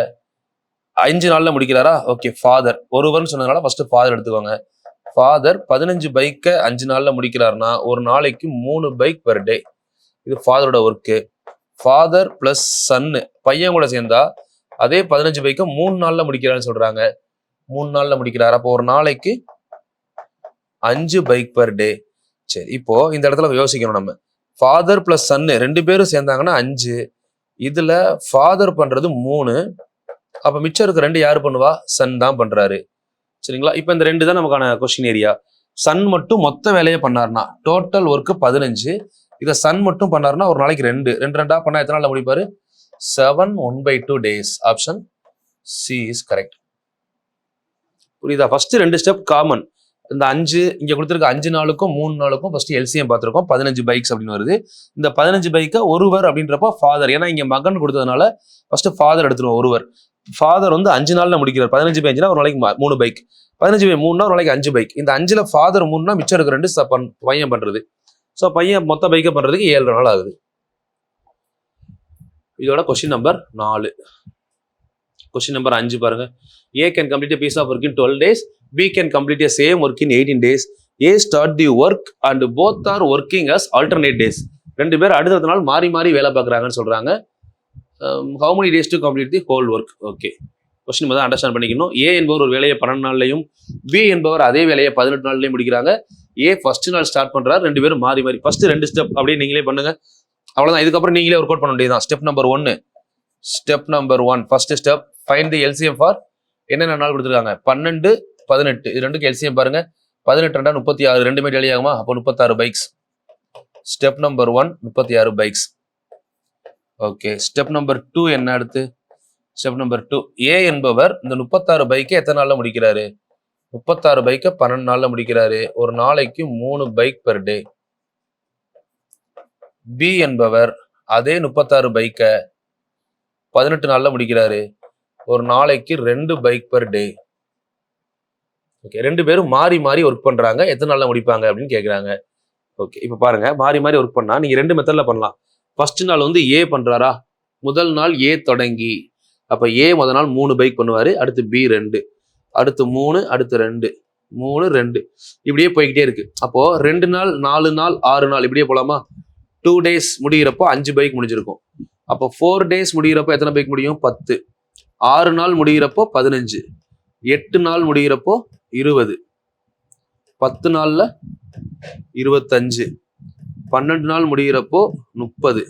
5 நாள்ல முடிக்கிறாரா? ஓகே, ஃபாதர் ஒருவர்னு சொன்னதுனால ஃபர்ஸ்ட் ஃபாதர் எடுத்துக்கோங்க. ஃபாதர் 15 பைக்கை 5 நாள்ல முடிக்கிறாருன்னா ஒரு நாளைக்கு 3 பைக் பெர் டே. இது ஃபாதரோட ஒர்க்கு. ஃபாதர் பிளஸ் சன்னு பையன் கூட சேர்ந்தா அதே 15 பைக்கை 3 நாள்ல முடிக்கிறான்னு சொல்றாங்க. 3 நாள்ல முடிக்கிறாரு. அப்போ ஒரு நாளைக்கு 5 பைக் பெர் டே. சரி, இப்போ இந்த இடத்துல யோசிக்கணும் நம்ம. ஃபாதர் பிளஸ் சன்னு 2 பேரும் சேர்ந்தாங்கன்னா 5. இதுல ஃபாதர் பண்றது 3. அப்ப மிச்சம் இருக்க 2 யாரு பண்ணுவா? சன் தான் பண்றாரு. சரிங்களா? இப்ப இந்த 2 தான் நமக்கான கொஸ்டின் ஏரியா. சன் மட்டும் மொத்த வேலையை பண்ணாருன்னா டோட்டல் ஒர்க்கு 15. இதை சன் மட்டும் பண்ணாருன்னா ஒரு நாளைக்கு 2 2 பண்ணா எத்தனை நாள்ல முடிப்பாரு? 7 1/2 days. Option C is correct. புரியுதா? First 2 step common. இந்த 5 இங்க கொடுத்துருக்க 5 நாளுக்கும் 3 நாளுக்கும் ஃபர்ஸ்ட் எல்சிஎம் பார்த்திருக்கோம். 15 பைக்ஸ் அப்படின்னு வருது. இந்த 15 பைக்கை ஒருவர் அப்படின்றப்ப ஃபாதர், ஏன்னா இங்க மகன் கொடுத்ததுனால ஃபர்ஸ்ட் ஃபாதர் எடுத்துருவோம். ஒருவர் ஃபாதர் வந்து 5 நாள்ல முடிக்கிறார். 15 பை 5னா ஒரு நாளைக்கு 3 பைக். 15 பை 3னா ஒரு நாளைக்கு 5 பைக். இந்த 5ல ஃபாதர் 3னா மிச்சம் இருக்க 2 பையன் பண்றது. ஸோ பையன் மொத்த பைக்கை பண்றதுக்கு 7 நாள் ஆகுது. இதோட கொஸ்டின் நம்பர் 4. கொஸ்டின் நம்பர் 5 பாருங்க. A can complete a piece of work in 12 days. B can complete a same work in 18 days. A start the work and both are working as alternate days. 2 பேர் அடுத்த நாள் மாறி மாறி வேலை பார்க்குறாங்கன்னு சொல்றாங்க. How many days to complete the whole work? Okay, question தான் understand பண்ணிக்கணும். ஏ என்பவர் ஒரு வேலையை 12 நாள்லையும் பி என்பவர் அதே வேலையை 18 நாள்லையும் முடிக்கிறாங்க. ஏ ஃபர்ஸ்ட் நாள் ஸ்டார்ட் பண்றாரு. 2 பேரும் மாறி மாறி ஃபர்ஸ்ட் 2 ஸ்டெப் அப்படியே நீங்களே பண்ணுங்க. அவ்வளவுதான். இதுக்கப்புறம் நீங்களே ஒர்க் அவுட் பண்ண வேண்டியதுதான். Step number 1. Step number 1 first step find the LCM for என்னென்ன நாள் கொடுத்துருக்காங்க? 12 18. இது 2க்கு எல்சிஎம் பாருங்க. 18 2 36. 2மே டெலி ஆகுமா? அப்போ 36 bikes. Step number 1 36 bikes. Okay, step number 2 என்ன அடுத்து? ஸ்டெப் நம்பர் 2, ஏ என்பவர் இந்த 36 பைக்கை எத்தனை நாள்ல முடிக்கிறாரு? 36 பைக்கை 12 நாள்ல முடிக்கிறாரு. ஒரு நாளைக்கு 3 பைக் பெர் டே. பி என்பவர் அதே 36 பைக்கை 18 நாள்ல முடிக்கிறாரு. ஒரு நாளைக்கு 2 பைக் பெர் டே. ஓகே, 2 பேரும் மாறி மாறி ஒர்க் பண்றாங்க. எத்தனை நாள்ல முடிப்பாங்க அப்படின்னு கேட்குறாங்க. ஓகே, இப்போ பாருங்க, மாறி மாறி ஒர்க் பண்ணா நீங்க 2 மெத்தட்ல பண்ணலாம். ஃபர்ஸ்ட் நாள் வந்து ஏ பண்றாரா? முதல் நாள் ஏ தொடங்கி அப்ப ஏ முதல் நாள் 3 பைக் பண்ணுவாரு. அடுத்து பி 2, அடுத்து 3, அடுத்து 2, 3 2 இப்படியே போய்கிட்டே இருக்கு. அப்போ 2 நாள் 4 நாள் 6 நாள் இப்படியே போலாமா? 2 days முடிகிறப்போ 5 பைக் முடிஞ்சிருக்கும். அப்போ 4 days முடிகிறப்போ எத்தனை பைக் முடியும்? 10. 6 நாள் முடிகிறப்போ 15. 8 நாள் முடிகிறப்போ 20. 10 நாள்ல 25. 12 நாள் முடிகிறப்போ 30.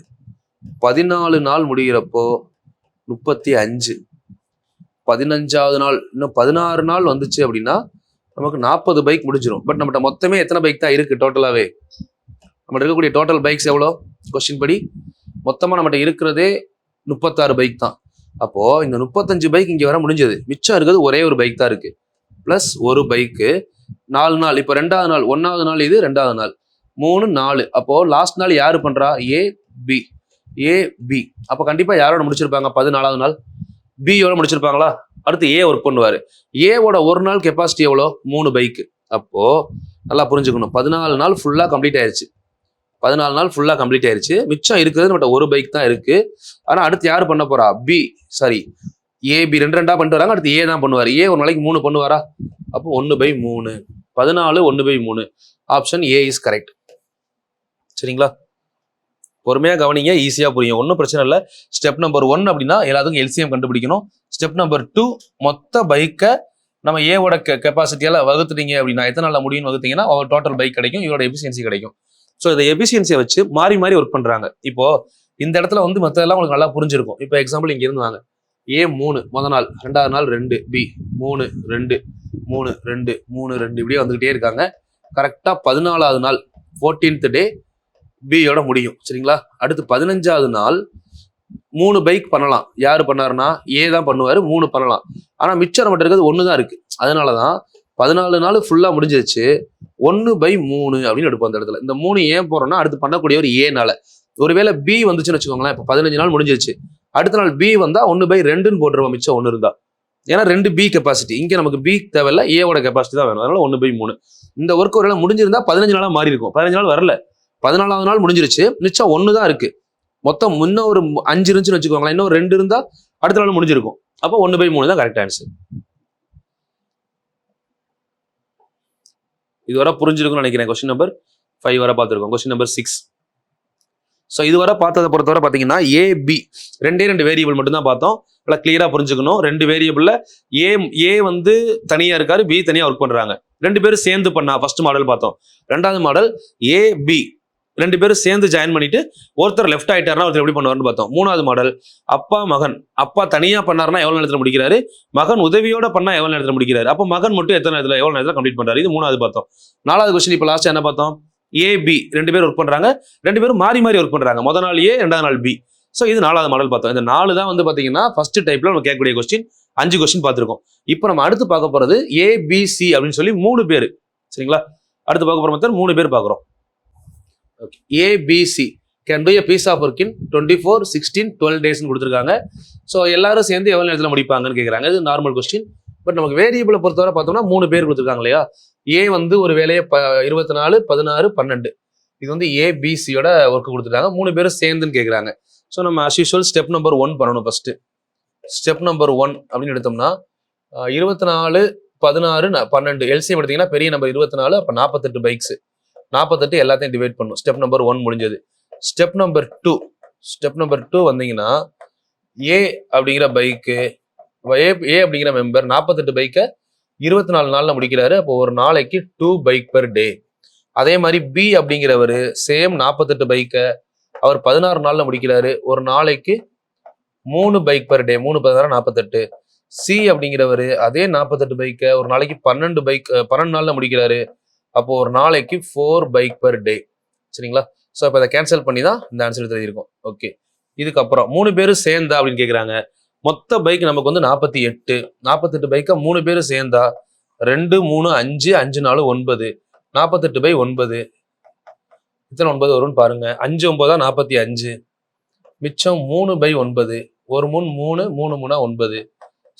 14 நாள் முடிகிறப்போ 35. 15வது நாள் இன்னும் 16 நாள் வந்துச்சு அப்படின்னா நமக்கு 40 பைக் முடிஞ்சிடும். பட் நம்மகிட்ட மொத்தமே எத்தனை பைக் தான் இருக்கு டோட்டலாவே? நம்மகிட்ட இருக்கக்கூடிய டோட்டல் பைக்ஸ் எவ்வளோ? கொஸ்டின் படி மொத்தமா நம்மகிட்ட இருக்கிறதே 36 பைக் தான். அப்போ இந்த 35 பைக் இங்க வர முடிஞ்சது. மிச்சம் இருக்கிறது ஒரே ஒரு பைக் தான் இருக்கு. பிளஸ் ஒரு பைக்கு 4 நாள். இப்போ 2வது நாள் 1வது நாள் இது 2வது நாள் 3 4. அப்போ லாஸ்ட் நாள் யாரு பண்றா? ஏ பி. அப்போ கண்டிப்பா யாரோட முடிச்சிருப்பாங்க? 14வது நாள் பியோட முடிச்சிருப்பாங்களா? அடுத்து ஏ ஒர்க் பண்ணுவாரு. ஏவோட ஒரு நாள் கெப்பாசிட்டி எவ்வளோ? 3 பைக்கு. அப்போ நல்லா புரிஞ்சுக்கணும், 14 நாள் ஃபுல்லா கம்ப்ளீட் ஆயிருச்சு. 14 நாள் ஃபுல்லா கம்ப்ளீட் ஆயிருச்சு. மிச்சம் இருக்கிறது நம்மகிட்ட ஒரு பைக் தான் இருக்கு. ஆனா அடுத்து யாரு பண்ண போறா? ஏபி 2 பண்ணிட்டு வராங்க. அடுத்து ஏ தான் பண்ணுவாரு. ஏ ஒரு நாளைக்கு 3 பண்ணுவாரா? அப்போ 1/3 14 1/3. Option A is correct. சரிங்களா? பொறுமையா கவனிங்க, ஈஸியா புரியும், ஒன்றும் பிரச்சனை இல்லை. ஸ்டெப் நம்பர் 1 அப்படின்னா எல்லாத்துக்கும் எல்சிஎம் கண்டுபிடிக்கணும். ஸ்டெப் நம்பர் 2 மொத்த பைக்கை நம்ம ஏவோட கெப்பாசிட்டியால வகுத்துட்டீங்க அப்படின்னா எத்தனை நாளில் முடியும்னு வகுத்தீங்கன்னா அவர் டோட்டல் பைக் கிடைக்கும், இவரோட எஃபிஷியன்சி கிடைக்கும். ஸோ இந்த எஃபிஷியன்சியை வச்சு மாறி மாறி ஒர்க் பண்றாங்க. இப்போ இந்த இடத்துல வந்து மற்றதெல்லாம் உங்களுக்கு நல்லா புரிஞ்சிருக்கும். இப்போ எக்ஸாம்பிள் இங்க இருந்து வாங்க. ஏ 3 முதல் நாள், 2வது நாள் 2, பி 3 2 3 2 3 2 இப்படியே வந்துகிட்டே இருக்காங்க. கரெக்டா 14வது நாள் 14th டே பியோட முடியும். சரிங்களா? அடுத்து 15வது நாள் 3 பைக் பண்ணலாம். யாரு பண்ணாருன்னா ஏ தான் பண்ணுவாரு. 3 பண்ணலாம். ஆனா மிச்சம் நம்மகிட்ட இருக்கிறது 1 தான் இருக்கு. அதனாலதான் 14 நாள் ஃபுல்லா முடிஞ்சிருச்சு. 1/3 அப்படின்னு எடுப்போம் அந்த இடத்துல. இந்த 3 ஏன் போறோம்னா அடுத்து பண்ணக்கூடிய ஒரு ஏனால. ஒருவேளை பி வந்துச்சுன்னு வச்சுக்கோங்களேன். இப்போ 15 நாள் முடிஞ்சிருச்சு. அடுத்த நாள் பி வந்தா 1/2ன்னு போட்டுருவோம். மிச்சம் 1 இருந்தா. ஏன்னா 2 பி கெப்பாசிட்டி. இங்க நமக்கு பி தேவையில்ல, ஏவோட கெப்பாசிட்டி தான் வேணும். அதனால 1/3. இந்த ஒர்க் ஒருவேளை முடிஞ்சிருந்தா 15 நாளா மாறி இருக்கும். 15 நாள் வரல, 14வது நாள் முடிஞ்சிருச்சு. மிச்சம் 1 தான் இருக்கு. மொத்தம் இன்னும் ஒரு 5 இருந்துச்சுன்னு வச்சுக்கோங்களேன். இன்னும் 2 இருந்தா அடுத்த நாள் முடிஞ்சிருக்கும். அப்போ 1/3 தான் கரெக்ட் ஆன்சர். இதுவரை புரிஞ்சிருக்கும்னு நினைக்கிறேன். கொஸ்டின் நம்பர் 5 வரை பார்த்துருக்கோம். Question number 6. ஸோ இதுவரை பார்த்ததை பொறுத்தவரை பார்த்தீங்கன்னா ஏபி 2 வேரியபிள் மட்டும் தான் பார்த்தோம். நல்லா கிளியரா புரிஞ்சுக்கணும். 2 வேரியபிள்ல ஏ வந்து தனியா இருக்காரு, பி தனியா ஒர்க் பண்றாங்க. 2 பேரும் சேர்ந்து பண்ணா ஃபர்ஸ்ட் மாடல் பார்த்தோம். 2வது மாடல் ஏபி 2 பேரும் சேர்ந்து ஜாயின் பண்ணிட்டு ஒருத்தர் லெஃப்ட் ஆயிட்டாருன்னா ஒருத்தர் எப்படி பண்ணுவார்னு பார்த்தோம். 3வது மாடல் அப்பா மகன். அப்பா தனியா பண்ணாருன்னா எவ்வளவு நேரத்தில் முடிக்கிறாரு, மகன் உதவியோட பண்ணா எவ்வளவு நேரத்தில் முடிக்கிறாரு, அப்போ மகன் மட்டும் எத்தனை நேரத்தில் எவ்வளவு நேரத்தில் கம்ப்ளீட் பண்றாரு. இது 3வது பார்த்தோம். 4வது கொஸ்டின் இப்போ லாஸ்ட் என்ன பார்த்தோம்? ஏபி 2 பேர் ஒர்க் பண்றாங்க. 2 பேரும் மாறி மாறி ஒர்க் பண்றாங்க. முதல் நாள் ஏ, 2வது நாள் பி. ஸோ இது 4வது மாடல் பார்த்தோம். இந்த 4 தான் வந்து பாத்தீங்கன்னா ஃபர்ஸ்ட் டைப்ல நம்ம கேட்கக்கூடிய கொஸ்டின். 5 கொஸ்டின் பார்த்திருக்கோம். இப்போ நம்ம அடுத்து பார்க்க போறது ஏபிசி அப்படின்னு சொல்லி 3 பேர். சரிங்களா? அடுத்து பார்க்க போற மெத்தட் 3 பேர் பார்க்குறோம். ABC can do a piece of work in 24, 16, 12 டேஸ்ன்னு கொடுத்துருக்காங்க. ஸோ எல்லாரும் சேர்ந்து எவ்வளவு நேரத்தில் முடிப்பாங்கன்னு கேட்குறாங்க. இது நார்மல் கொஸ்டின். பட் நமக்கு வேரியபிளை பொறுத்தவரை பார்த்தோம்னா 3 பேர் கொடுத்துருக்காங்க இல்லையா? ஏ வந்து ஒரு வேலையை 24, 16, 12. இது வந்து ஏபிசியோட ஒர்க் கொடுத்துருக்காங்க. 3 பேரும் சேர்ந்துன்னு கேட்குறாங்க. ஸோ நம்ம as usual ஸ்டெப் நம்பர் 1 பண்ணணும். ஃபர்ஸ்ட் ஸ்டெப் நம்பர் 1 அப்படின்னு எடுத்தோம்னா 24, 16, 12 எல்சிஎம் எடுத்தீங்கன்னா பெரிய நம்பர் 24. அப்போ 48 பைக்ஸ். 48 எல்லாத்தையும் டிவைட் பண்ணும். ஸ்டெப் நம்பர் 1 முடிஞ்சது. ஸ்டெப் நம்பர் 2 வந்தீங்கன்னா ஏ அப்படிங்கிற பைக்கு, ஏ அப்படிங்கிற மெம்பர் 48 பைக்கை 24 நாள்ல முடிக்கிறாரு. அப்போ ஒரு நாளைக்கு 2 பைக் பெர் டே. அதே மாதிரி பி அப்படிங்கிறவரு சேம் 48 பைக்கை அவர் 16 நாள்ல முடிக்கிறாரு. ஒரு நாளைக்கு 3 பைக் பெர் டே. 3 16 48. சி அப்படிங்கிறவரு அதே 48 பைக்கை ஒரு நாளைக்கு 12 நாள்ல முடிக்கிறாரு. அப்போ ஒரு நாளைக்கு 4 பைக் பெர் டே. சரிங்களா? ஸோ இப்போ அதை கேன்சல் பண்ணி தான் இந்த ஆன்சர் தெரிஞ்சிருக்கும். ஓகே, இதுக்கப்புறம் 3 பேரும் சேர்ந்தா அப்படின்னு கேட்குறாங்க. மொத்த பைக் நமக்கு வந்து 48 பைக்கா 3 பேரும் சேர்ந்தா 2 3 5 5 4 9. 48/9 இத்தனை 9 வரும்னு பாருங்க. 5 9 45. மிச்சம் 3/9. 1 3 3 3 3 9.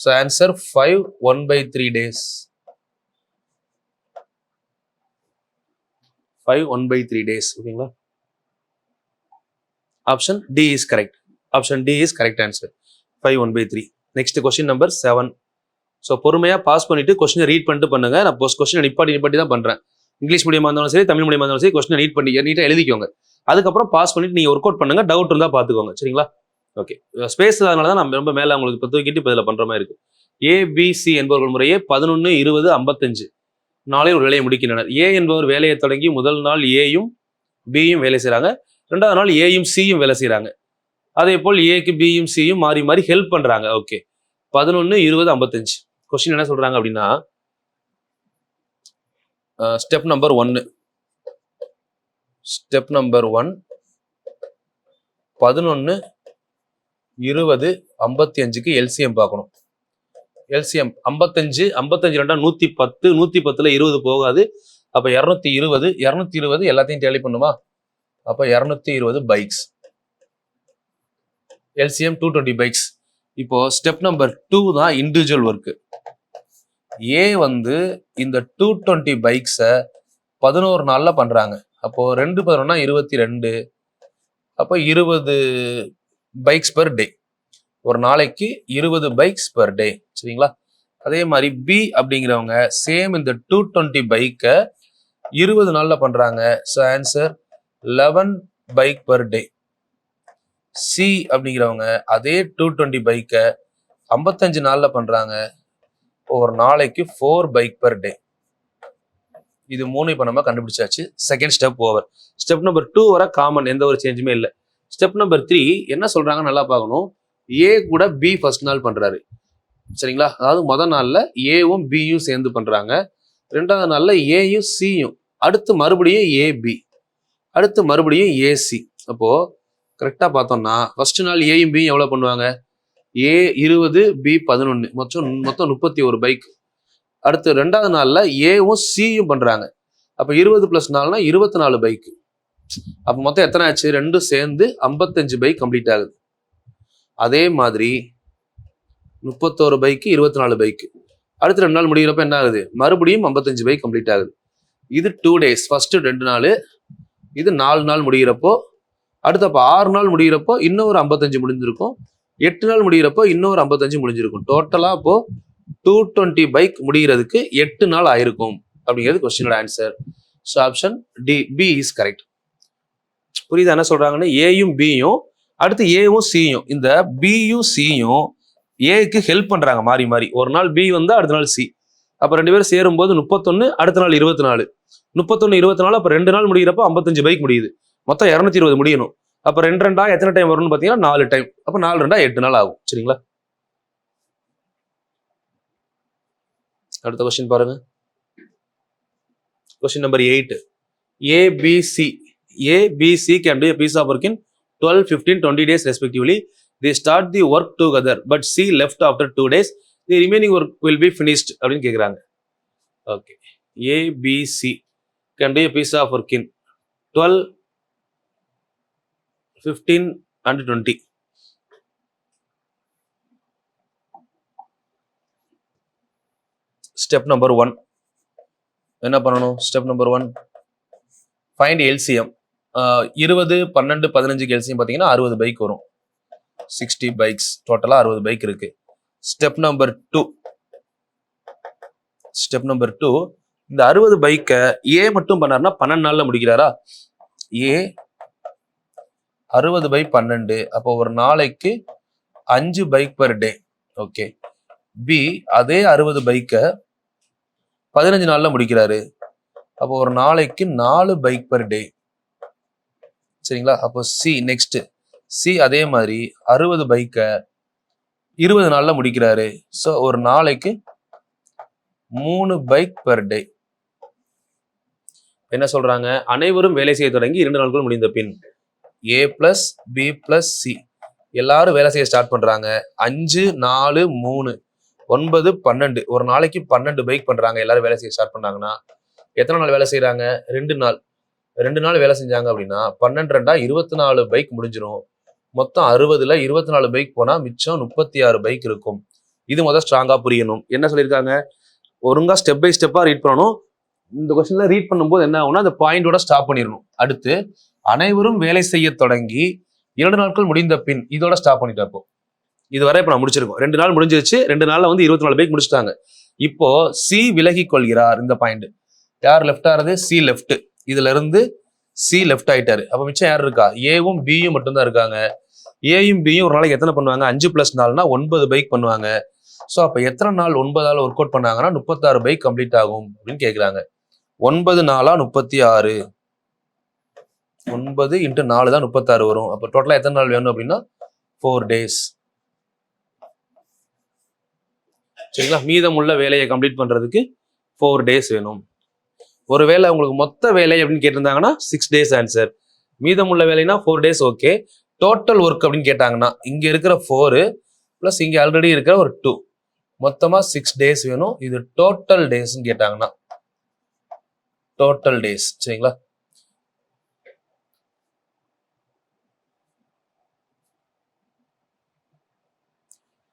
So answer 5 1/3 days. 5 1/3 டேஸ். ஓகேங்களா? Option D is correct. Option D is correct answer. 5 1/3. Next question number 7. So பொறுமையா பாஸ் பண்ணிட்டு கொஸ்டினை ரீட் பண்ணிட்டு பண்ணுங்க. நான் கொஸ்டினை நிப்பாட்டி தான் பண்றேன். இங்கிலீஷ் மீடியமா இருந்தாலும் சரி, தமிழ் மீடியமா இருந்தாலும் சரி, கொஸ்டினை நீட்டா எழுதிக்கோங்க. அதுக்கப்புறம் பாஸ் பண்ணிட்டு நீங்க ஒர்க் அவுட் பண்ணுங்க. டவுட் இருந்தா பாத்துக்கோங்க. சரிங்களா? ஓகே, ஸ்பேஸ் அதனால தான் நம்ம ரொம்ப மேல உங்களுக்கு இப்போ தூக்கிட்டு இப்போ இதில் பண்ற மாதிரி இருக்கு. ஏபிசி என்பவர்கள் முறையே 11, 20, 55 நாளில் ஒரு வேலையை முடிக்கின்றனர். ஏ என்பவர் வேலையை தொடங்கி முதல் நாள் ஏயும் பியும் வேலை செய்யறாங்க. 2வது நாள் ஏயும் சியும் வேலை செய்யறாங்க. அதே போல் ஏக்கு பியும் சியும் மாறி மாறி ஹெல்ப் பண்றாங்க. ஓகே, 11, 20, 55. கொஸ்டின் என்ன சொல்றாங்க அப்படின்னா ஸ்டெப் நம்பர் 1 11, 20, 55க்கு எல்சிஎம் பார்க்கணும். எல்சிஎம் 55, 55 ரெண்டா 110, 110ல 20 போகாது. அப்ப 220, 220 எல்லாத்தையும் டேலி பண்ணுமா? அப்ப 220 பைக்ஸ். LCM 220 bikes. இப்போ ஸ்டெப் நம்பர் 2 தான் இண்டிவிஜுவல் ஒர்க். ஏ வந்து இந்த 220 பைக்ஸை 11 நாள்ல பண்றாங்க. அப்போ 2 11 22. அப்போ 20 பைக்ஸ் பெர் டே. ஒரு நாளைக்கு 20 பைக்ஸ் பெர் டே. சரிங்களா? அதே மாதிரி பி அப்படிங்கிறவங்க சேம் இந்த 220 பைக்கை 20 நாள்ல பண்றாங்க. ஸோ ஆன்சர் 11 பைக் பெர் டே. சி அப்படிங்கிறவங்க அதே 220 பைக்கை 55 நாள்ல பண்றாங்க. ஒரு நாளைக்கு 4 பைக் பெர் டே. இது 3 இப்ப நம்ம கண்டுபிடிச்சாச்சு. Second step over. Step number 2 வர காமன், எந்த ஒரு சேஞ்சுமே இல்லை. ஸ்டெப் நம்பர் 3 என்ன சொல்றாங்க நல்லா பார்க்கணும். ஏ கூட பி ஃபர்ஸ்ட் நாள் பண்றாரு. சரிங்களா? அதாவது முதல் நாள்ல ஏவும் பியும் சேர்ந்து பண்றாங்க. ரெண்டாவது நாள்ல ஏயும் சியும், அடுத்து மறுபடியும் ஏபி, அடுத்து மறுபடியும் ஏசி. அப்போ கரெக்டா பார்த்தோம்னா ஃபர்ஸ்ட் நாள் ஏயும் பியும் எவ்வளவு பண்ணுவாங்க? ஏ 20, பி 11, மொத்தம் 31 பைக். அடுத்து ரெண்டாவது நாள்ல ஏவும் சியும் பண்றாங்க. அப்ப 20 + 4னா 24 பைக். அப்ப மொத்தம் எத்தனை ஆச்சு? ரெண்டும் சேர்ந்து 55 பைக் கம்ப்ளீட் ஆகுது. அதே மாதிரி 31 பைக்கு 24 பைக்கு. அடுத்து 2 நாள் முடிகிறப்ப என்ன ஆகுது? மறுபடியும் 55 பைக் கம்ப்ளீட் ஆகுது. இது 2 days. ஃபர்ஸ்ட் 2 நாள், இது 4 நாள் முடிகிறப்போ, அடுத்து அப்போ 6 நாள் முடிகிறப்போ இன்னொரு 55 முடிஞ்சிருக்கும். 8 நாள் முடிகிறப்போ இன்னொரு 55 முடிஞ்சிருக்கும். டோட்டலா அப்போ 220 பைக் முடிகிறதுக்கு 8 நாள் ஆயிருக்கும் அப்படிங்கிறது கொஸ்டினோட answer. So option D, B is correct. புரியுதா என்ன சொல்றாங்கன்னு? ஏயும் பியும், அடுத்து ஏவும் சியும், இந்த பியும் சியும் ஏக்கு ஹெல்ப் பண்றாங்க மாறி மாறி. ஒரு நாள் பி வந்தா அடுத்த நாள் சி. அப்ப 2 பேரும் சேரும்போது 31, அடுத்த நாள் 24. 31, 24, அப்ப 2 நாள் முடிகிறப்போ 55 பைக் முடியுது. மொத்தம் 220 முடியணும். அப்ப 2 2 எத்தனை டைம் வரும்னு பாத்தீங்கன்னா 4 டைம். அப்ப 4 2 8 நாள் ஆகும். சரிங்களா? அடுத்த கொஸ்டின் பாருங்க. Question number 8. ABC can do a piece of work in 12, 15, 20 days respectively. They start the work together, but C left after 2 days. The remaining work will be finished அப்படின்னு கேக்குறாங்க. Okay. ABC can do a piece of work in 12, 15 and 20. Step number 1. என்ன பண்ணணும்? Step number 1. Find LCM. 20, 12, 15க்கு LCM பார்த்தீங்கன்னா 60 bike வரும். 60 bikes. டோட்டலா 60 bike இருக்கு. Step number 2. இந்த 60 பைக்கை ஏ மட்டும் பண்ணாருன்னா 12 நாள்ல முடிக்கிறாரா? ஏ 60 பை 12, அப்போ ஒரு நாளைக்கு 5 bike per day. Okay. B அதே 60 பைக்கை 15 நாள்ல முடிக்கிறாரு. அப்போ ஒரு நாளைக்கு 4 பைக் பெர் டே. சரிங்களா? அப்போ சி நெக்ஸ்ட். சி அதே மாதிரி 60 பைக்கை 20 நாள்ல முடிக்கிறாரு. ஸோ ஒரு நாளைக்கு 3 பைக் பெர் டே. என்ன சொல்றாங்க? அனைவரும் வேலை செய்ய தொடங்கி 2 நாட்கள் முடிந்த பின் A + B + C எல்லாரும் வேலை செய்ய ஸ்டார்ட் பண்றாங்க. 5, 4, 3, 9, 12. ஒரு நாளைக்கு 12 பைக் பண்றாங்க. எல்லாரும் வேலை செய்ய ஸ்டார்ட் பண்ணாங்கன்னா எத்தனை நாள் வேலை செய்யறாங்க? 2 நாள். 2 நாள் வேலை செஞ்சாங்க அப்படின்னா 12 2 24 பைக் முடிஞ்சிடும். மொத்தம் 60ல 24 பைக் போனா மிச்சம் 36 பைக் இருக்கும். இது முதல் ஸ்ட்ராங்கா புரியணும். என்ன சொல்லியிருக்காங்க? ஒழுங்கா ஸ்டெப் பை ஸ்டெப்பா ரீட் பண்ணணும். இந்த கொஸ்டின்ல ரீட் பண்ணும்போது என்ன ஆகும்னா அந்த பாயிண்டோட ஸ்டாப் பண்ணிடணும். அடுத்து அனைவரும் வேலை செய்ய தொடங்கி 2 நாட்கள் முடிந்த பின் இதோட ஸ்டாப் பண்ணிட்டப்போ இதுவரை இப்ப நான் முடிச்சிருக்கோம். 2 நாள் முடிஞ்சிருச்சு. 2 நாள்ல வந்து 24 பைக் முடிச்சிட்டாங்க. இப்போ சி விலகி கொள்கிறார். இந்த பாயிண்ட் யார் லெஃப்ட் ஆறது? C left. இதுல இருந்து சி லெஃப்ட் ஆயிட்டாரு. அப்ப மிச்சம் யார் இருக்கா? ஏவும் பியும் மட்டும்தான் இருக்காங்க. ஏயும் பியும் ஒரு நாளைக்கு எத்தனை பண்ணுவாங்க? 5 + 4னா 9 பைக் பண்ணுவாங்க. ஸோ அப்ப எத்தனை நாள் 9ஆல ஒர்க் அவுட் பண்ணாங்கன்னா 36 பைக் கம்ப்ளீட் ஆகும் அப்படின்னு கேட்குறாங்க. 9 4 36. 9 × 4 தான் 36 வரும். அப்ப டோட்டலா எத்தனை நாள் வேணும் அப்படின்னா 4 days. சரிங்களா? மீதமுள்ள வேலையை கம்ப்ளீட் பண்றதுக்கு 4 days வேணும். ஒருவேளை உங்களுக்கு மொத்த வேலை அப்படின்னு கேட்டிருந்தாங்கன்னா 6 days ஆன்சர். மீதமுள்ள வேலைனா 4 days ஓகே. டோட்டல் ஒர்க் அப்படின்னு கேட்டாங்கன்னா இங்க இருக்கிற 4 பிளஸ் இங்க ஆல்ரெடி இருக்கிற ஒரு 2 மொத்தமா 6 டேஸ் வேணும். இது டோட்டல் டேஸ்ன்னு கேட்டாங்கன்னா டோட்டல் டேஸ் சரிங்களா.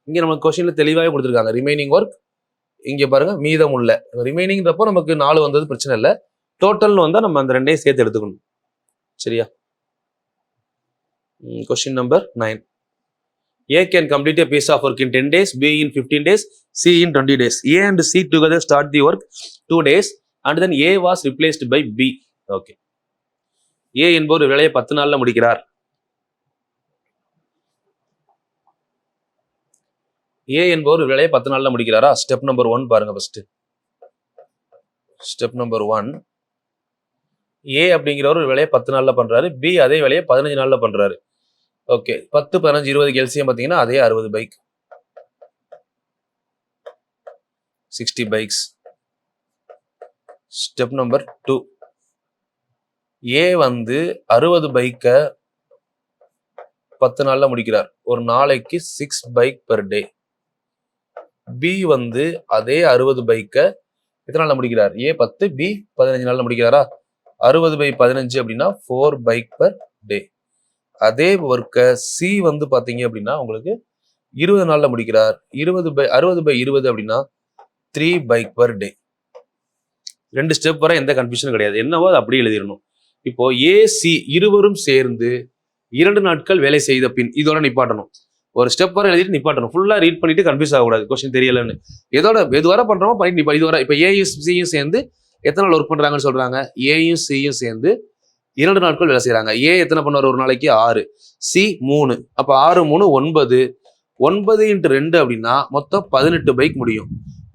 இங்க நம்ம கொஸ்டின்ல தெளிவாகவே கொடுத்துருக்காங்க ரிமைனிங் ஒர்க். இங்க பாருங்க மீதம் உள்ள ரிமைனிங்கிறப்போ நமக்கு 4 வந்தது பிரச்சனை இல்லை. டோட்டல்னு வந்தா நம்ம அந்த ரெண்டையும் சேர்த்து எடுத்துக்கணும் சரியா. Question number 9. A can complete a piece of work in 10 days, B in 15 days, C in 20 days. A and C together start the work 2 days and then A was replaced by B. Okay. A என்பவர் வேலையை 10 நாள்ல முடிக்கிறார். A என்பவர் வேலையை 10 நாள்ல முடிக்கிறாரா? Step number 1 பாருங்க first. Step number 1 A அப்படிங்கிறவர் ஒரு வேலையை 10 நாள்ல பண்றாரு. B அதே வேலையை 15 நாள்ல பண்றாரு. ஓகே 10 15 20 எல்சிஎம் பார்த்தீங்கன்னா அதே 60 bike 60 bikes. Step number 2 A வந்து 60 பைக்கை 10 நாள்ல முடிக்கிறார். ஒரு நாளைக்கு 6 பைக் பெர் டே. B வந்து அதே 60 பைக்கை எத்தனை நாள்ல முடிக்கிறார்? A 10 B 15 நாள்ல முடிக்கிறாரா? 60 பை 15 அப்படின்னா 4 பைக் பெர் டே. அதே ஒர்க்கை C வந்து பாத்தீங்க அப்படின்னா உங்களுக்கு 20 நாள்ல முடிக்கிறார். 60 பை 20 அப்படின்னா 3 பைக் பெர் டே. 2 ஸ்டெப் வரை எந்த கன்ஃபியூஷனும் கிடையாது. என்னவோ அது அப்படியே எழுதிடணும். இப்போ AC இருவரும் சேர்ந்து 2 நாட்கள் வேலை செய்த பின் இதோட நிப்பாட்டணும். ஒரு ஸ்டெப் வரை எழுதிட்டு நிப்பாட்டணும். ஃபுல்லா ரீட் பண்ணிட்டு கன்ஃபியூஸ் ஆகக்கூடாது. கொஸ்டின் தெரியலன்னு எதோட எது வரை பண்றோமோ பண்ணிட்டு நிப்பா. இது வரை இப்போ ஏயும் சியும் சேர்ந்து எத்தனை நாள் ஒர்க் பண்றாங்கன்னு சொல்றாங்க. ஏயும் சியும் சேர்ந்து 2 நாட்கள் வேலை செய்யறாங்க. ஏ எத்தனை பண்ணுவார்? ஒரு நாளைக்கு 6, சி 3. அப்ப 6 3 9. 9 × 2 அப்படின்னா மொத்தம் 18 பைக் முடியும்.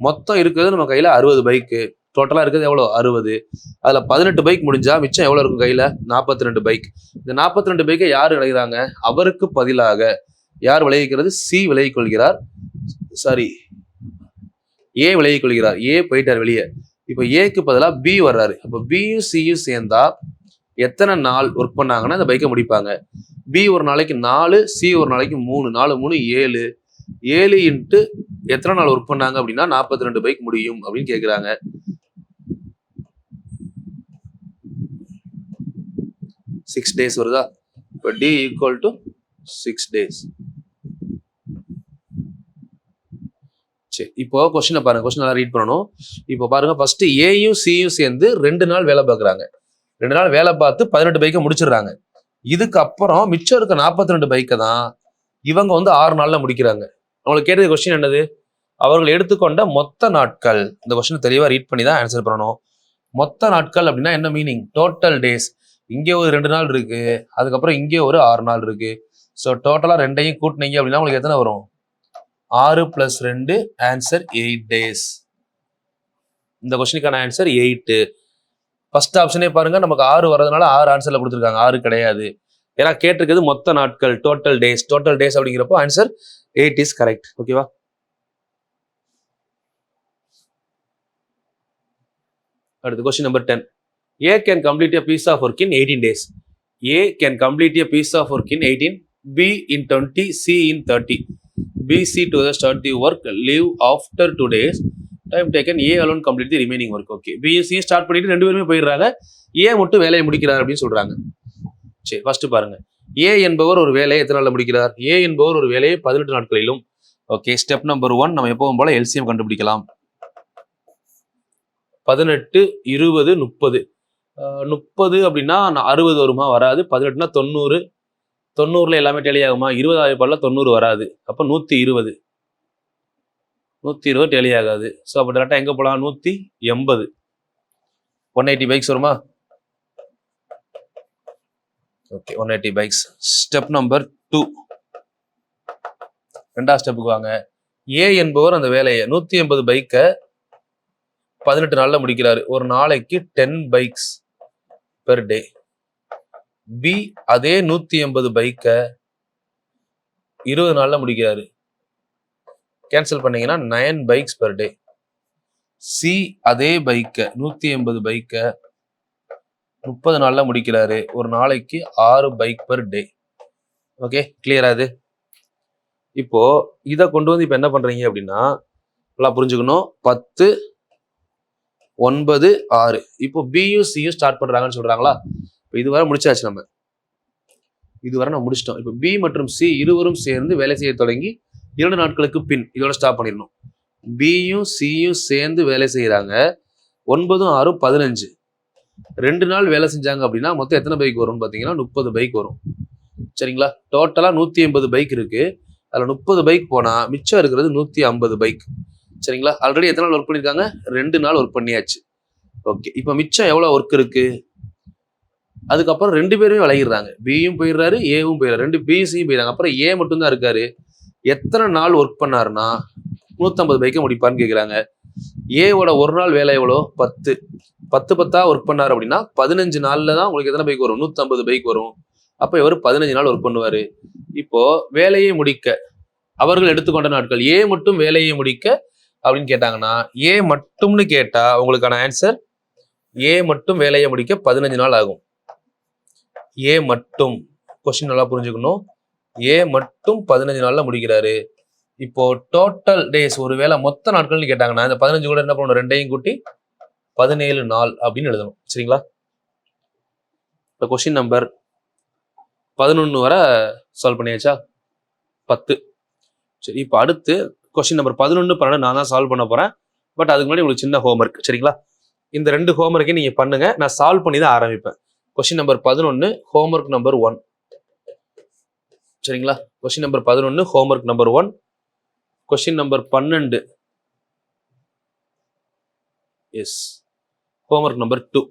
மொத்தம் இருக்கிறது நம்ம கையில 60 பைக்கு. டோட்டலா இருக்கிறது எவ்வளவு? 60. அதுல 18 பைக் முடிஞ்சா மிச்சம் எவ்வளவு இருக்கும் கையில? 42 பைக். இந்த 42 பைக்கை யாரு விளைகிறாங்க? அவருக்கு பதிலாக யார் விளைவிக்கிறது? சி விளைவிக் கொள்கிறார். சாரி, ஏ விளைவிக் கொள்கிறார். ஏ போயிட்டார் வெளியே. இப்ப ஏக்கு பதிலாக பி வர்றாரு. அப்ப பியும் சியும் சேர்ந்தா எத்தனை நாள் ஒர்க் பண்ணாங்கன்னா இந்த பைக்கை முடிப்பாங்க? பி ஒரு நாளைக்கு 4, சி ஒரு நாளைக்கு 3. 4 3 7. 7 இன்ட்டு எத்தனை நாள் ஒர்க் பண்ணாங்க அப்படின்னா 42 பைக் முடியும் அப்படின்னு கேட்கிறாங்க. 6 days வருதா? இப்போ D = 6 days. சரி, இப்போ கொஸ்டினை பாருங்க. கொஸ்டின் நல்லா ரீட் பண்ணணும். இப்போ பாருங்க, ஃபர்ஸ்ட் ஏயும் சியும் சேர்ந்து 2 நாள் வேலை பார்க்குறாங்க. 2 நாள் வேலை பார்த்து 18 பைக்கை முடிச்சிடுறாங்க. இதுக்கப்புறம் மிச்சம் இருக்க 42 பைக்கை தான் இவங்க வந்து 6 நாள்ல முடிக்கிறாங்க. அவங்களுக்கு கேட்டது கொஸ்டின் என்னது? அவர்கள் எடுத்துக்கொண்ட மொத்த நாட்கள். இந்த கொஸ்டின் தெளிவா ரீட் பண்ணி தான் ஆன்சர் பண்ணணும். மொத்த நாட்கள் அப்படின்னா என்ன மீனிங்? Total days. இங்கே ஒரு 2 நாள் இருக்கு, அதுக்கப்புறம் இங்கே ஒரு 6 நாள் இருக்கு. ஸோ டோட்டலா 2ஐயும் கூட்டினீங்க அப்படின்னா உங்களுக்கு எத்தனை வரும்? 6 + 2 ஆன்சர் 8 days. இந்த கொஸ்டினுக்கான ஆன்சர் 8. ஃபர்ஸ்ட் ஆப்ஷனே பாருங்க, நமக்கு 6 வரதுனால 6 ஆன்சர்ல கொடுத்துருக்காங்க. 6 கிடையாது. ஏன்னா கேட்டிருக்கிறது மொத்த நாட்கள், டோட்டல் டேஸ். டோட்டல் டேஸ் அப்படிங்கிறப்போ ஆன்சர் 8 இஸ் கரெக்ட். ஓகேவா? அடுத்து question number 10. A can complete a piece of work in 18 days. A can complete a piece of work in 18, B in 20, C in 30. B, C together start the work, leave after 2 days. Time taken, A alone complete the remaining work. Okay. B, C start பண்ணிட்டு 2 பேருமே போயிடுறாங்க. A மட்டும் வேலையை முடிக்கிறார் அப்படின்னு சொல்றாங்க. சரி, first பாருங்க. A என்பவர் ஒரு வேலையை எத்தனை நாள்ல முடிக்கிறார்? A என்பவர் ஒரு வேலையை 18 நாட்களிலும். ஓகே, ஸ்டெப் நம்பர் 1 நம்ம எப்பவும் போல LCM கண்டுபிடிக்கலாம். 18 20 30. 30 அப்படின்னா 60 வருமா? வராது. 18னா 90. 90ல எல்லாமே டேலி ஆகுமா? 20 90 வராது. அப்போ 120. 120 டேலி ஆகாது. ஸோ அப்போ டேரக்டா எங்க போகலாம்? 180. 180 பைக்ஸ் வருமா? Okay, 180 bikes. Step number 2. ரெண்டாவது ஸ்டெப்புக்கு வாங்க. ஏ என்பவர் அந்த வேலையை 180 பைக்கை 18 நாள்ல முடிக்கிறாரு. ஒரு நாளைக்கு 10 பைக்ஸ் பெர் டே. பி அதே 180 பைக்கை 20 நாள்ல முடிக்கிறாரு. கேன்சல் பண்ணீங்கன்னா 9 பைக்ஸ் பெர் டே. சி அதே பைக்கை 180 பைக்கை 30 நாள்ல முடிக்கிறாரு. ஒரு நாளைக்கு 6 பைக் பெர் டே. ஓகே, கிளியரா இது? இப்போ இதை கொண்டு வந்து இப்போ என்ன பண்றீங்க அப்படின்னா நல்லா புரிஞ்சுக்கணும். 10, 9, 6 இப்போ பியும் சியும் ஸ்டார்ட் பண்றாங்கன்னு சொல்றாங்களா? இப்போ இதுவரை முடிச்சாச்சு. இதுவரை நம்ம முடிச்சிட்டோம். இப்போ பி மற்றும் சி இருவரும் சேர்ந்து வேலை செய்ய தொடங்கி 2 நாட்களுக்கு பின் இதோட ஸ்டாப் பண்ணிடணும். பியும் சியும் சேர்ந்து வேலை செய்யறாங்க. 9, 6, 15 2 நாள் வேலை செஞ்சாங்க அப்படின்னா மொத்தம் எத்தனை பைக் வரும்னு பார்த்தீங்கன்னா 30 பைக் வரும். சரிங்களா? டோட்டலா 180 பைக் இருக்கு. அதுல 30 பைக் போனா மிச்சம் இருக்கிறது 150 பைக். சரிங்களா? ஆல்ரெடி எத்தனை நாள் ஒர்க் பண்ணிருக்காங்க? 2 நாள் ஒர்க் பண்ணியாச்சு. ஓகே, இப்போ மிச்சம் எவ்வளவு ஒர்க் இருக்கு? அதுக்கப்புறம் 2 பேருமே விலகிடுறாங்க. பியும் போயிடுறாரு, ஏவும் போயிடுறாரு. 2 பியும் போயிடுறாங்க. அப்புறம் ஏ மட்டும் தான் இருக்காரு. எத்தனை நாள் ஒர்க் பண்ணாருன்னா 150 பைக்கை முடிப்பான்னு கேட்குறாங்க. ஏவோட ஒரு நாள் வேலை எவ்வளோ? 10. 10 ஒர்க் பண்ணாரு அப்படின்னா 15 நாள்ல தான் உங்களுக்கு எத்தனை பைக் வரும்? 150 பைக் வரும். அப்போ இவர் 15 நாள் ஒர்க் பண்ணுவாரு. இப்போ வேலையை முடிக்க அவர்கள் எடுத்துக்கொண்ட நாட்கள் ஏ மட்டும் வேலையை முடிக்க அப்படின்னு கேட்டாங்கன்னா ஏ மட்டும்னு கேட்டா உங்களுக்கான ஆன்சர் ஏ மட்டும் வேலையை முடிக்க 15 நாள் ஆகும். ஏ மட்டும் கொஸ்டின் நல்லா புரிஞ்சுக்கணும். ஏ மட்டும் 15 நாள்ல முடிக்கிறாரு. இப்போ டோட்டல் டேஸ் ஒரு வேலை மொத்த நாட்கள்னு கேட்டாங்கன்னா இந்த 15 கூட என்ன பண்ணணும்? 2ஐயும் கூட்டி 17 நாள் அப்படின்னு எழுதணும். சரிங்களா? இப்போ கொஸ்டின் நம்பர் 11 வரை சால்வ் பண்ணியாச்சா? 10. சரி, இப்போ அடுத்து கொஸ்டின் நம்பர் 11, 12 நான் தான் சால்வ் பண்ண போறேன். பட் அதுக்கு முன்னாடி உங்களுக்கு சின்ன ஹோம்ஒர்க். சரிங்களா? இந்த 2 ஹோம்ஒர்க்கையும் நீங்க பண்ணுங்க. நான் சால்வ் பண்ணி தான் ஆரம்பிப்பேன். Question number 11 homework number 1. சரிங்களா? Question number 11 homework number 1. Question number 12 as homework number 2.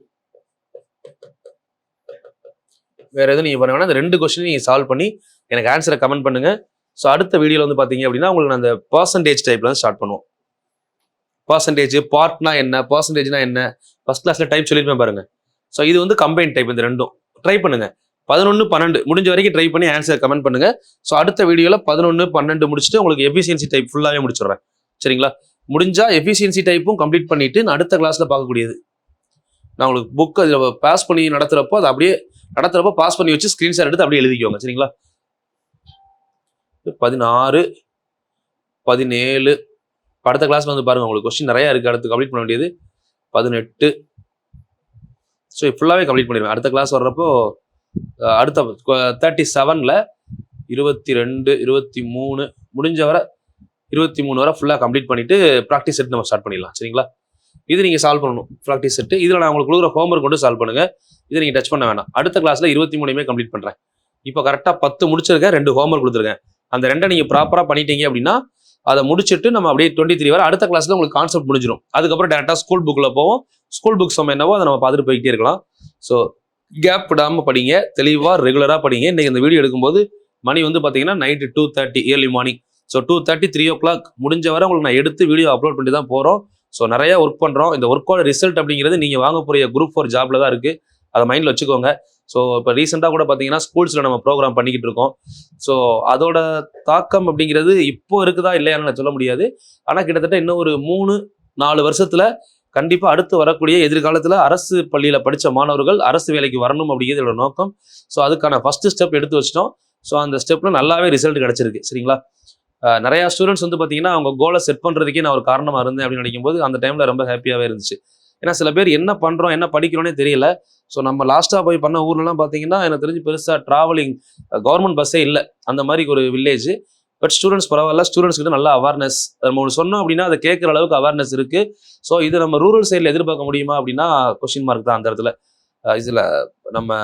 வேற எதுவும் நீங்க பண்ண வேணா இந்த 2 கொஸ்டின் நீங்க சால்வ் பண்ணி எனக்கு ஆன்சரை கமெண்ட் பண்ணுங்க. ஸோ அடுத்த வீடியோல வந்து பாத்தீங்க அப்படின்னா உங்களுக்கு நான் அந்த பர்சன்டேஜ் டைப்ல ஸ்டார்ட் பண்ணுவோம். பர்சன்டேஜ் பார்ட்னா என்ன, பர்சன்டேஜ்னா என்ன, ஃபர்ஸ்ட் கிளாஸ்ல டைப் சொல்லிருப்பேன் பாருங்க. ஸோ இது வந்து கம்பைன் டைப். இந்த ரெண்டும் ட்ரை பண்ணுங்க. 11, 12 முடிஞ்ச வரைக்கும் ட்ரை பண்ணி ஆன்சர் கமெண்ட் பண்ணுங்க. ஸோ அடுத்த வீடியோல 11, 12 முடிச்சுட்டு உங்களுக்கு எஃபிஷியன்சி டைப் ஃபுல்லாவே முடிச்சிடுறேன். சரிங்களா? முடிஞ்சா எஃபிஷியன்சி டைப்பும் கம்ப்ளீட் பண்ணிட்டு நான் அடுத்த கிளாஸ்ல பார்க்கக்கூடியது நான் உங்களுக்கு புக் அதில் பாஸ் பண்ணி நடத்துறப்போ அதை அப்படியே நடத்துறப்போ பாஸ் பண்ணி வச்சு ஸ்கிரீன்ஷாட் எடுத்து அப்படியே எழுதிக்கோங்க. சரிங்களா? 16, 17 அடுத்த கிளாஸ்ல வந்து பாருங்க உங்களுக்கு கொஸ்டின் நிறைய இருக்கு. அடுத்து கம்ப்ளீட் பண்ண வேண்டியது 18. ஸோ ஃபுல்லாவே கம்ப்ளீட் பண்ணிடுவேன். அடுத்த கிளாஸ் வர்றப்போ அடுத்த 37ல 22, 23 முடிஞ்ச வரை 23 வரை ஃபுல்லாக கம்ப்ளீட் பண்ணிட்டு ப்ராக்டிஸ் செட் நம்ம ஸ்டார்ட் பண்ணிடலாம். சரிங்களா? இது நீங்க சால்வ் பண்ணணும். ப்ராக்டிஸ் செட்டு இதில் நான் உங்களுக்கு கொடுக்குற ஹோம்ஒர்க் கொண்டு சால்வ் பண்ணுங்க. இதை நீங்க டச் பண்ண வேணாம். அடுத்த கிளாஸ்ல 23 கம்ப்ளீட் பண்றேன். இப்போ கரெக்டாக 10 முடிச்சிருக்கேன். 2 ஹோம்ஒர்க் கொடுத்துருக்கேன். அந்த 2 நீங்க ப்ராப்பரா பண்ணிட்டீங்க அப்படின்னா அதை முடிச்சுட்டு நம்ம அப்படியே 23 வரை அடுத்த கிளாஸ்ல உங்களுக்கு கான்செப்ட் முடிஞ்சிடும். அதுக்கப்புறம் டேரக்டா ஸ்கூல் புக்ல போவோம். ஸ்கூல் புக்ஸ் நம்ம என்னவோ அதை நம்ம பார்த்துட்டு போய்கிட்டே இருக்கலாம். ஸோ கேப் விடாம படிங்க, தெளிவா ரெகுலரா படிங்க. இன்னைக்கு இந்த வீடியோ எடுக்கும்போது மணி வந்து பாத்தீங்கன்னா night 2:30 early morning. So 2:30, 3 o'clock முடிஞ்ச வரை உங்களுக்கு நான் எடுத்து வீடியோ அப்லோட் பண்ணி தான் போறோம். ஸோ நிறைய ஒர்க் பண்றோம். இந்த ஒர்க்கோட ரிசல்ட் அப்படிங்கிறது நீங்க வாங்க போற குரூப் 4 ஜாப்ல தான் இருக்கு. அதை மைண்ட்ல வச்சுக்கோங்க. ஸோ இப்போ ரீசெண்டாக கூட பார்த்தீங்கன்னா ஸ்கூல்ஸில் நம்ம ப்ரோக்ராம் பண்ணிக்கிட்டு இருக்கோம். ஸோ அதோட தாக்கம் அப்படிங்கிறது இப்போ இருக்குதா இல்லையான்னு நான் சொல்ல முடியாது. ஆனால் கிட்டத்தட்ட இன்னும் ஒரு 3-4 வருஷத்துல கண்டிப்பாக அடுத்து வரக்கூடிய எதிர்காலத்தில் அரசு பள்ளியில் படித்த மாணவர்கள் அரசு வேலைக்கு வரணும் அப்படிங்கிறது என்னோட நோக்கம். ஸோ அதுக்கான ஃபர்ஸ்ட் ஸ்டெப் எடுத்து வச்சிட்டோம். ஸோ அந்த ஸ்டெப்ல நல்லாவே ரிசல்ட் கிடைச்சிருக்கு. சரிங்களா? நிறைய ஸ்டூடெண்ட்ஸ் வந்து பார்த்தீங்கன்னா அவங்க கோலை செட் பண்ணுறதுக்கே நான் ஒரு காரணமாக இருந்தேன் அப்படின்னு நினைக்கும் போது அந்த டைம்ல ரொம்ப ஹாப்பியாகவே இருந்துச்சு. ஏன்னா சில பேர் என்ன பண்றோம் என்ன படிக்கிறோன்னே தெரியல. ஸோ நம்ம லாஸ்டா போய் பண்ண ஊர்லலாம் பார்த்தீங்கன்னா எனக்கு தெரிஞ்சு பெருசா டிராவலிங் கவர்மெண்ட் பஸ்ஸே இல்லை. அந்த மாதிரி ஒரு வில்லேஜ். பட் ஸ்டூடெண்ட்ஸ் பரவாயில்ல, ஸ்டூடெண்ட்ஸ் கிட்ட நல்ல அவேர்னஸ் நம்ம ஒன்று சொன்னோம் அப்படின்னா அதை கேட்குற அளவுக்கு அவேர்னஸ் இருக்கு. ஸோ இது நம்ம ரூரல் சைடில் எதிர்பார்க்க முடியுமா அப்படின்னா கொஸ்டின் மார்க் தான் அந்த இடத்துல. இதுல நம்ம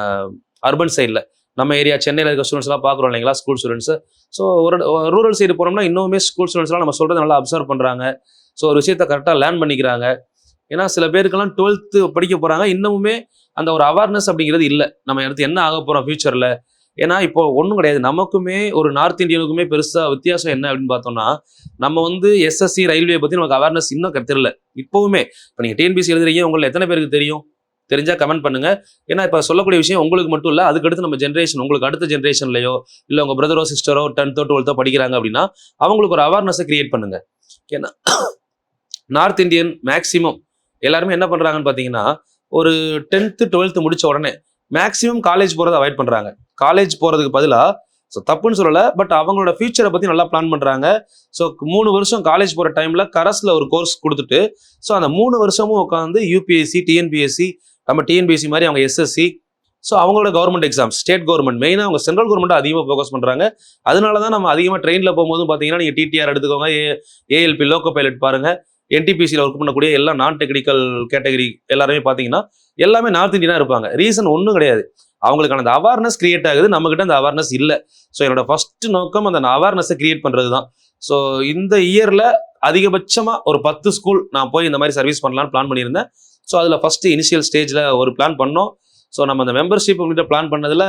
அர்பன் சைடில் நம்ம ஏரியா சென்னையில் இருக்க ஸ்டூடெண்ட்ஸ் எல்லாம் பார்க்குறோம் இல்லைங்களா, ஸ்கூல் ஸ்டூடெண்ட்ஸ். ஸோ ஒரு ரூரல் சைடு போனோம்னா இன்னுமே ஸ்கூல் ஸ்டூடெண்ட்ஸ்லாம் நம்ம சொல்றது நல்லா அப்சர்வ் பண்றாங்க. ஸோ ஒரு விஷயத்த கரெக்டாக லேர்ன் பண்ணிக்கிறாங்க. ஏன்னா சில பேருக்கெல்லாம் 12th படிக்க போறாங்க, இன்னமுமே அந்த ஒரு அவேர்னஸ் அப்படிங்கிறது இல்லை. நம்ம அடுத்து என்ன ஆக போறோம் ஃபியூச்சர்ல. ஏன்னா இப்போ ஒன்றும் கிடையாது, நமக்குமே ஒரு நார்த் இந்தியனுக்குமே பெருசா வித்தியாசம் என்ன அப்படின்னு பார்த்தோம்னா நம்ம வந்து எஸ்எஸ்சி ரயில்வே பத்தி நமக்கு அவேர்னஸ் இன்னும் தெரியல இப்பவுமே. இப்போ நீங்க டிஎன்பிசி எழுதுறீங்க, உங்களுக்கு எத்தனை பேருக்கு தெரியும்? தெரிஞ்சா கமெண்ட் பண்ணுங்க. ஏன்னா இப்ப சொல்லக்கூடிய விஷயம் உங்களுக்கு மட்டும் இல்ல, அதுக்கடுத்து நம்ம ஜென்ரேஷன், உங்களுக்கு அடுத்த ஜென்ரேஷன்லயோ இல்ல உங்க பிரதரோ சிஸ்டரோ 10th 12th படிக்கிறாங்க அப்படின்னா அவங்களுக்கு ஒரு அவேர்னஸை கிரியேட் பண்ணுங்க. ஏன்னா நார்த் இந்தியன் மேக்சிமம் எல்லாருமே என்ன பண்றாங்கன்னு பாத்தீங்கன்னா ஒரு 10th 12th முடிச்ச உடனே மேக்சிமம் காலேஜ் போறதை அவாய்ட் பண்றாங்க. காலேஜ் போறதுக்கு பதிலா ஸோ தப்புன்னு சொல்லலை, பட் அவங்களோட ஃபியூச்சரை பற்றி நல்லா பிளான் பண்ணுறாங்க. ஸோ 3 வருஷம் காலேஜ் போகிற டைமில் கரஸில் ஒரு கோர்ஸ் கொடுத்துட்டு, ஸோ அந்த 3 வருஷமும் உட்காந்து யூபிஎஸ்சி, டிஎன்பிஎஸ்சி, நம்ம டிஎன்பிஎஸ்சி மாதிரி அவங்க எஸ்எஸ்சி, ஸோ அவங்களோட கவர்மெண்ட் எக்ஸாம்ஸ், ஸ்டேட் கவர்மெண்ட், மெயினாக அவங்க சென்ட்ரல் கவர்மெண்ட் அதிகமாக ஃபோக்கஸ் பண்ணுறாங்க. அதனால தான் நம்ம அதிகமாக ட்ரெயினில் போகும்போது பார்த்தீங்கன்னா நீங்கள் டிடிஆர் எடுத்துக்கோங்க, ஏஎல்பி லோக்கோ பைலட் பாருங்கள், என்டிபிசியில் ஒர்க் பண்ணக்கூடிய எல்லா நான் டெக்னிக்கல் கேட்டகரி எல்லாருமே பார்த்தீங்கன்னா எல்லாமே நார்த் இந்தியனாக இருப்பாங்க. ரீசன் ஒன்றும் கிடையாது, அவங்களுக்கான அந்த அவேர்னஸ் கிரியேட் ஆகுது, நம்மகிட்ட அந்த அவேர்னஸ் இல்லை. ஸோ என்னோட ஃபர்ஸ்ட் நோக்கம் அந்த அவேர்னஸை கிரியேட் பண்ணுறது தான். ஸோ இந்த இயரில் அதிகபட்சமாக ஒரு 10 ஸ்கூல் நான் போய் இந்த மாதிரி சர்வீஸ் பண்ணலான்னு பிளான் பண்ணியிருந்தேன். ஸோ அதில் ஃபஸ்ட்டு இனிஷியல் ஸ்டேஜில் ஒரு பிளான் பண்ணோம். ஸோ நம்ம அந்த மெம்பர்ஷிப் உங்கள்கிட்ட பிளான் பண்ணதில்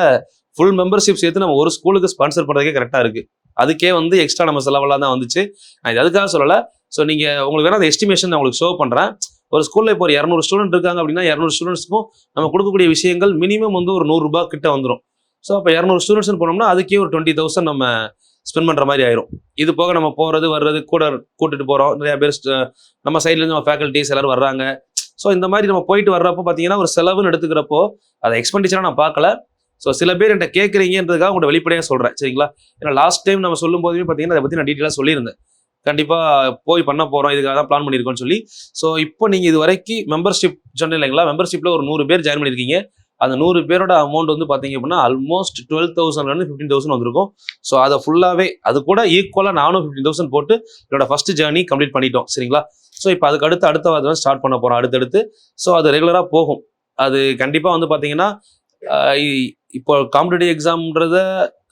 ஃபுல் மெம்பர்ஷிப் சேர்த்து நம்ம ஒரு ஸ்கூலுக்கு ஸ்பான்சர் பண்ணுறதுக்கே கரெக்டாக இருக்குது. அதுக்கே வந்து எக்ஸ்ட்ரா நம்ம செலவெல்லாம் தான் வந்துச்சு. நான் இது அதுக்காக சொல்லலை. ஸோ நீங்கள் உங்களுக்கு வேணால் அந்த எஸ்டிமேஷன் நான் உங்களுக்கு ஷோ பண்ணுறேன். ஒரு ஸ்கூலில் இப்போ ஒரு 200 ஸ்டூடெண்ட் இருக்காங்க அப்படின்னா 200 ஸ்டூடெண்ட்ஸ்க்கும் நம்ம கொடுக்கக்கூடிய விஷயங்கள் மினிமம் வந்து ஒரு 100 ரூபாய் கிட்ட வந்துடும். ஸோ அப்போ 200 ஸ்டூடெண்ட்ஸ்னு போனோம்னா அதுக்கே ஒரு 20,000 நம்ம ஸ்பெண்ட் பண்ணுற மாதிரி ஆயிரும். இது போக நம்ம போகிறது வர்றது கூட கூட்டிட்டு போகிறோம், நிறையா பேர் நம்ம சைட்லேருந்து நம்ம ஃபேக்கல்ட்டிஸ் எல்லாரும் வர்றாங்க. ஸோ இந்த மாதிரி நம்ம போயிட்டு வர்றப்போ பார்த்தீங்கன்னா ஒரு செலவுன்னு எடுத்துக்கிறப்போ அதை எக்ஸ்பெண்டிச்சராக நான் பார்க்கல. ஸோ சில பேர் என்கிட்ட கேட்குறீங்கன்றதுக்காக உங்கள்கிட்ட வெளிப்படையாக சொல்கிறேன், சரிங்களா? ஏன்னா லாஸ்ட் டைம் நம்ம சொல்லும் போதுமே பார்த்தீங்கன்னா அதை பற்றி நான் டீட்டெயிலாக சொல்லியிருந்தேன். கண்டிப்பாக போய் பண்ண போகிறோம், இதுக்காக தான் பிளான் பண்ணியிருக்கோம்னு சொல்லி. ஸோ இப்போ நீங்கள் இது வரைக்கும் மெம்பர்ஷிப் சொன்னேன் இல்லைங்களா, மெம்பர்ஷிப்பில் ஒரு 100 பேர் ஜாயின் பண்ணியிருக்கீங்க. அந்த 100 பேரோட அமௌண்ட் வந்து பார்த்தீங்க அப்படின்னா ஆல்மோஸ்ட் 12,000 15,000 வந்திருக்கும். ஸோ அதை ஃபுல்லாகவே அது கூட ஈக்குவலாக நானும் 15,000 போட்டு என்னோட ஃபர்ஸ்ட் ஜேர்னி கம்ப்ளீட் பண்ணிட்டோம், சரிங்களா? ஸோ இப்போ அதுக்கு அடுத்த வாரம் ஸ்டார்ட் பண்ண போகிறோம் அடுத்தடுத்து. ஸோ அது ரெகுலராக போகும். அது கண்டிப்பாக வந்து பார்த்தீங்கன்னா இப்போ காம்படிட்டிவ் எக்ஸாம்ன்றத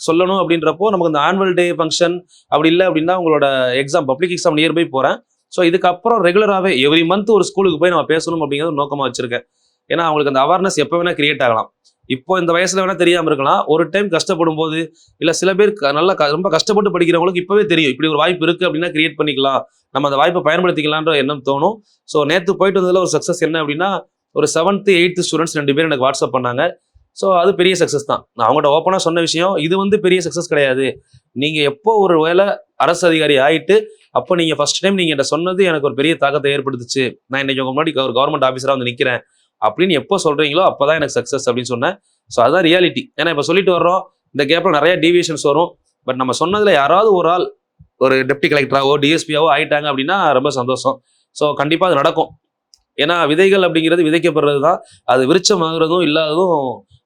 சொல்லணும் அப்படின்றப்போ நமக்கு இந்த ஆனுவல் டே ஃபங்க்ஷன் அப்படி இல்லை அப்படின்னா உங்களோட எக்ஸாம் பப்ளிக் எக்ஸாம் நியர்பை போகிறேன். ஸோ இதுக்கப்புறம் ரெகுலராகவே எவ்ரி மந்த் ஒரு ஸ்கூலுக்கு போய் நம்ம பேசணும் அப்படிங்கிறது நோக்கமாக வச்சிருக்கேன். ஏன்னா அவங்களுக்கு அந்த அவேர்னஸ் எப்போ வேணால் கிரியேட் ஆகலாம். இப்போ இந்த வயசில் வேணால் தெரியாமல் இருக்கலாம், ஒரு டைம் கஷ்டப்படும் போது இல்லை சில பேர் நல்லா ரொம்ப கஷ்டப்பட்டு படிக்கிறவங்களுக்கு இப்போவே தெரியும் இப்படி ஒரு வாய்ப்பு இருக்குது அப்படின்னா கிரியேட் பண்ணிக்கலாம், நம்ம அந்த வாய்ப்பை பயன்படுத்திக்கலான்ற எண்ணம் தோணும். ஸோ நேற்று போயிட்டு வந்ததில் ஒரு சக்ஸஸ் என்ன அப்படின்னா ஒரு 7th 8th ஸ்டூடெண்ட்ஸ் 2 பேர் எனக்கு வாட்ஸ்அப் பண்ணாங்க. ஸோ அது பெரிய சக்ஸஸ் தான். நான் அவங்கள்ட்ட ஓப்பனாக சொன்ன விஷயம் இது வந்து பெரிய சக்ஸஸ் கிடையாது. நீங்கள் எப்போ ஒரு வேலை அரசு அதிகாரி ஆகிட்டு அப்போ நீங்கள் ஃபர்ஸ்ட் டைம் நீங்கள் என்கிட்ட சொன்னது எனக்கு ஒரு பெரிய தாக்கத்தை ஏற்படுத்துச்சு, நான் இன்னைக்கு உங்க முன்னாடி ஒரு கவர்மெண்ட் ஆஃபீஸராக வந்து நிற்கிறேன் அப்படின்னு எப்போ சொல்கிறீங்களோ அப்போ தான் எனக்கு சக்ஸஸ் அப்படின்னு சொன்னேன். ஸோ அதுதான் ரியாலிட்டி. ஏன்னா இப்போ சொல்லிட்டு வர்றோம், இந்த கேப்பில் நிறைய டீவியேஷன்ஸ் வரும். பட் நம்ம சொன்னதில் யாராவது ஒரு ஆள் ஒரு டெப்டி கலெக்டராகவோ டிஎஸ்பியாவோ ஆகிட்டாங்க அப்படின்னா ரொம்ப சந்தோஷம். ஸோ கண்டிப்பாக அது நடக்கும். ஏன்னா விதைகள் அப்படிங்கிறது விதைக்கப்படுறது தான், அது விருட்சமாகிறதும் இல்லாததும்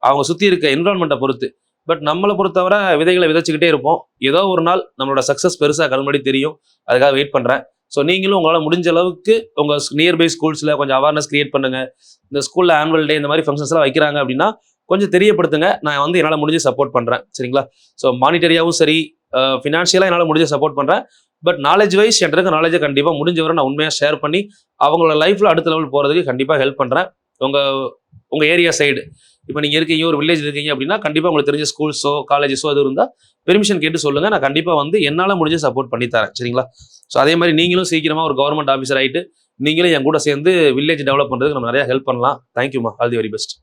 அவங்க சுற்றி இருக்க என்விரான்மெண்ட்டை பொறுத்து. பட் நம்மளை பொறுத்தவரை விதைகளை விதைச்சிக்கிட்டே இருப்போம். ஏதோ ஒரு நாள் நம்மளோட சக்ஸஸ் பெருசாக கண்முன்னாடி தெரியும். அதுக்காக வெயிட் பண்ணுறேன். ஸோ நீங்களும் உங்களால் முடிஞ்ச அளவுக்கு உங்கள் நியர்பை ஸ்கூல்ஸில் கொஞ்சம் அவேர்னஸ் கிரியேட் பண்ணுங்கள். இந்த ஸ்கூலில் ஆனுவல் டே இந்த மாதிரி ஃபங்க்ஷன்ஸ்லாம் வைக்கிறாங்க அப்படின்னா கொஞ்சம் தெரியப்படுத்துங்க. நான் வந்து என்னால் முடிஞ்சு சப்போர்ட் பண்ணுறேன், சரிங்களா? ஸோ மானிட்டரியாகவும் சரி, ஃபினான்ஷியலாக என்னால் முடிஞ்ச சப்போர்ட் பண்ணுறேன். பட் நாலேஜ் வைஸ் என்கிட்ட இருக்க நாலேஜை கண்டிப்பாக முடிஞ்ச வரை நான் உண்மையாக ஷேர் பண்ணி அவங்களோட லைஃப்பில் அடுத்த லெவல் போகிறதுக்கு கண்டிப்பாக ஹெல்ப் பண்ணுறேன். உங்கள் ஏரியா சைடு இப்போ நீங்கள் இருக்கீங்க, ஒரு வில்லேஜ் இருக்கீங்க அப்படின்னா கண்டிப்பாக உங்களுக்கு தெரிஞ்ச ஸ்கூல்ஸோ காலேஜஸோ அது இருந்தால் பெர்மிஷன் கேட்டு சொல்லுங்கள். நான் கண்டிப்பாக வந்து என்னால் முடிஞ்ச சப்போர்ட் பண்ணி தரேன், சரிங்களா? ஸோ அதே மாதிரி நீங்களும் சீக்கிரமாக ஒரு கவர்மெண்ட் ஆஃபீஸர் ஆகிட்டு நீங்களும் என் கூட சேர்ந்து வில்லேஜ் டெவலப் பண்ணுறதுக்கு நம்ம நிறையா ஹெல்ப் பண்ணலாம். தேங்க்யூமா, ஆல் தி வெரி பெஸ்ட்.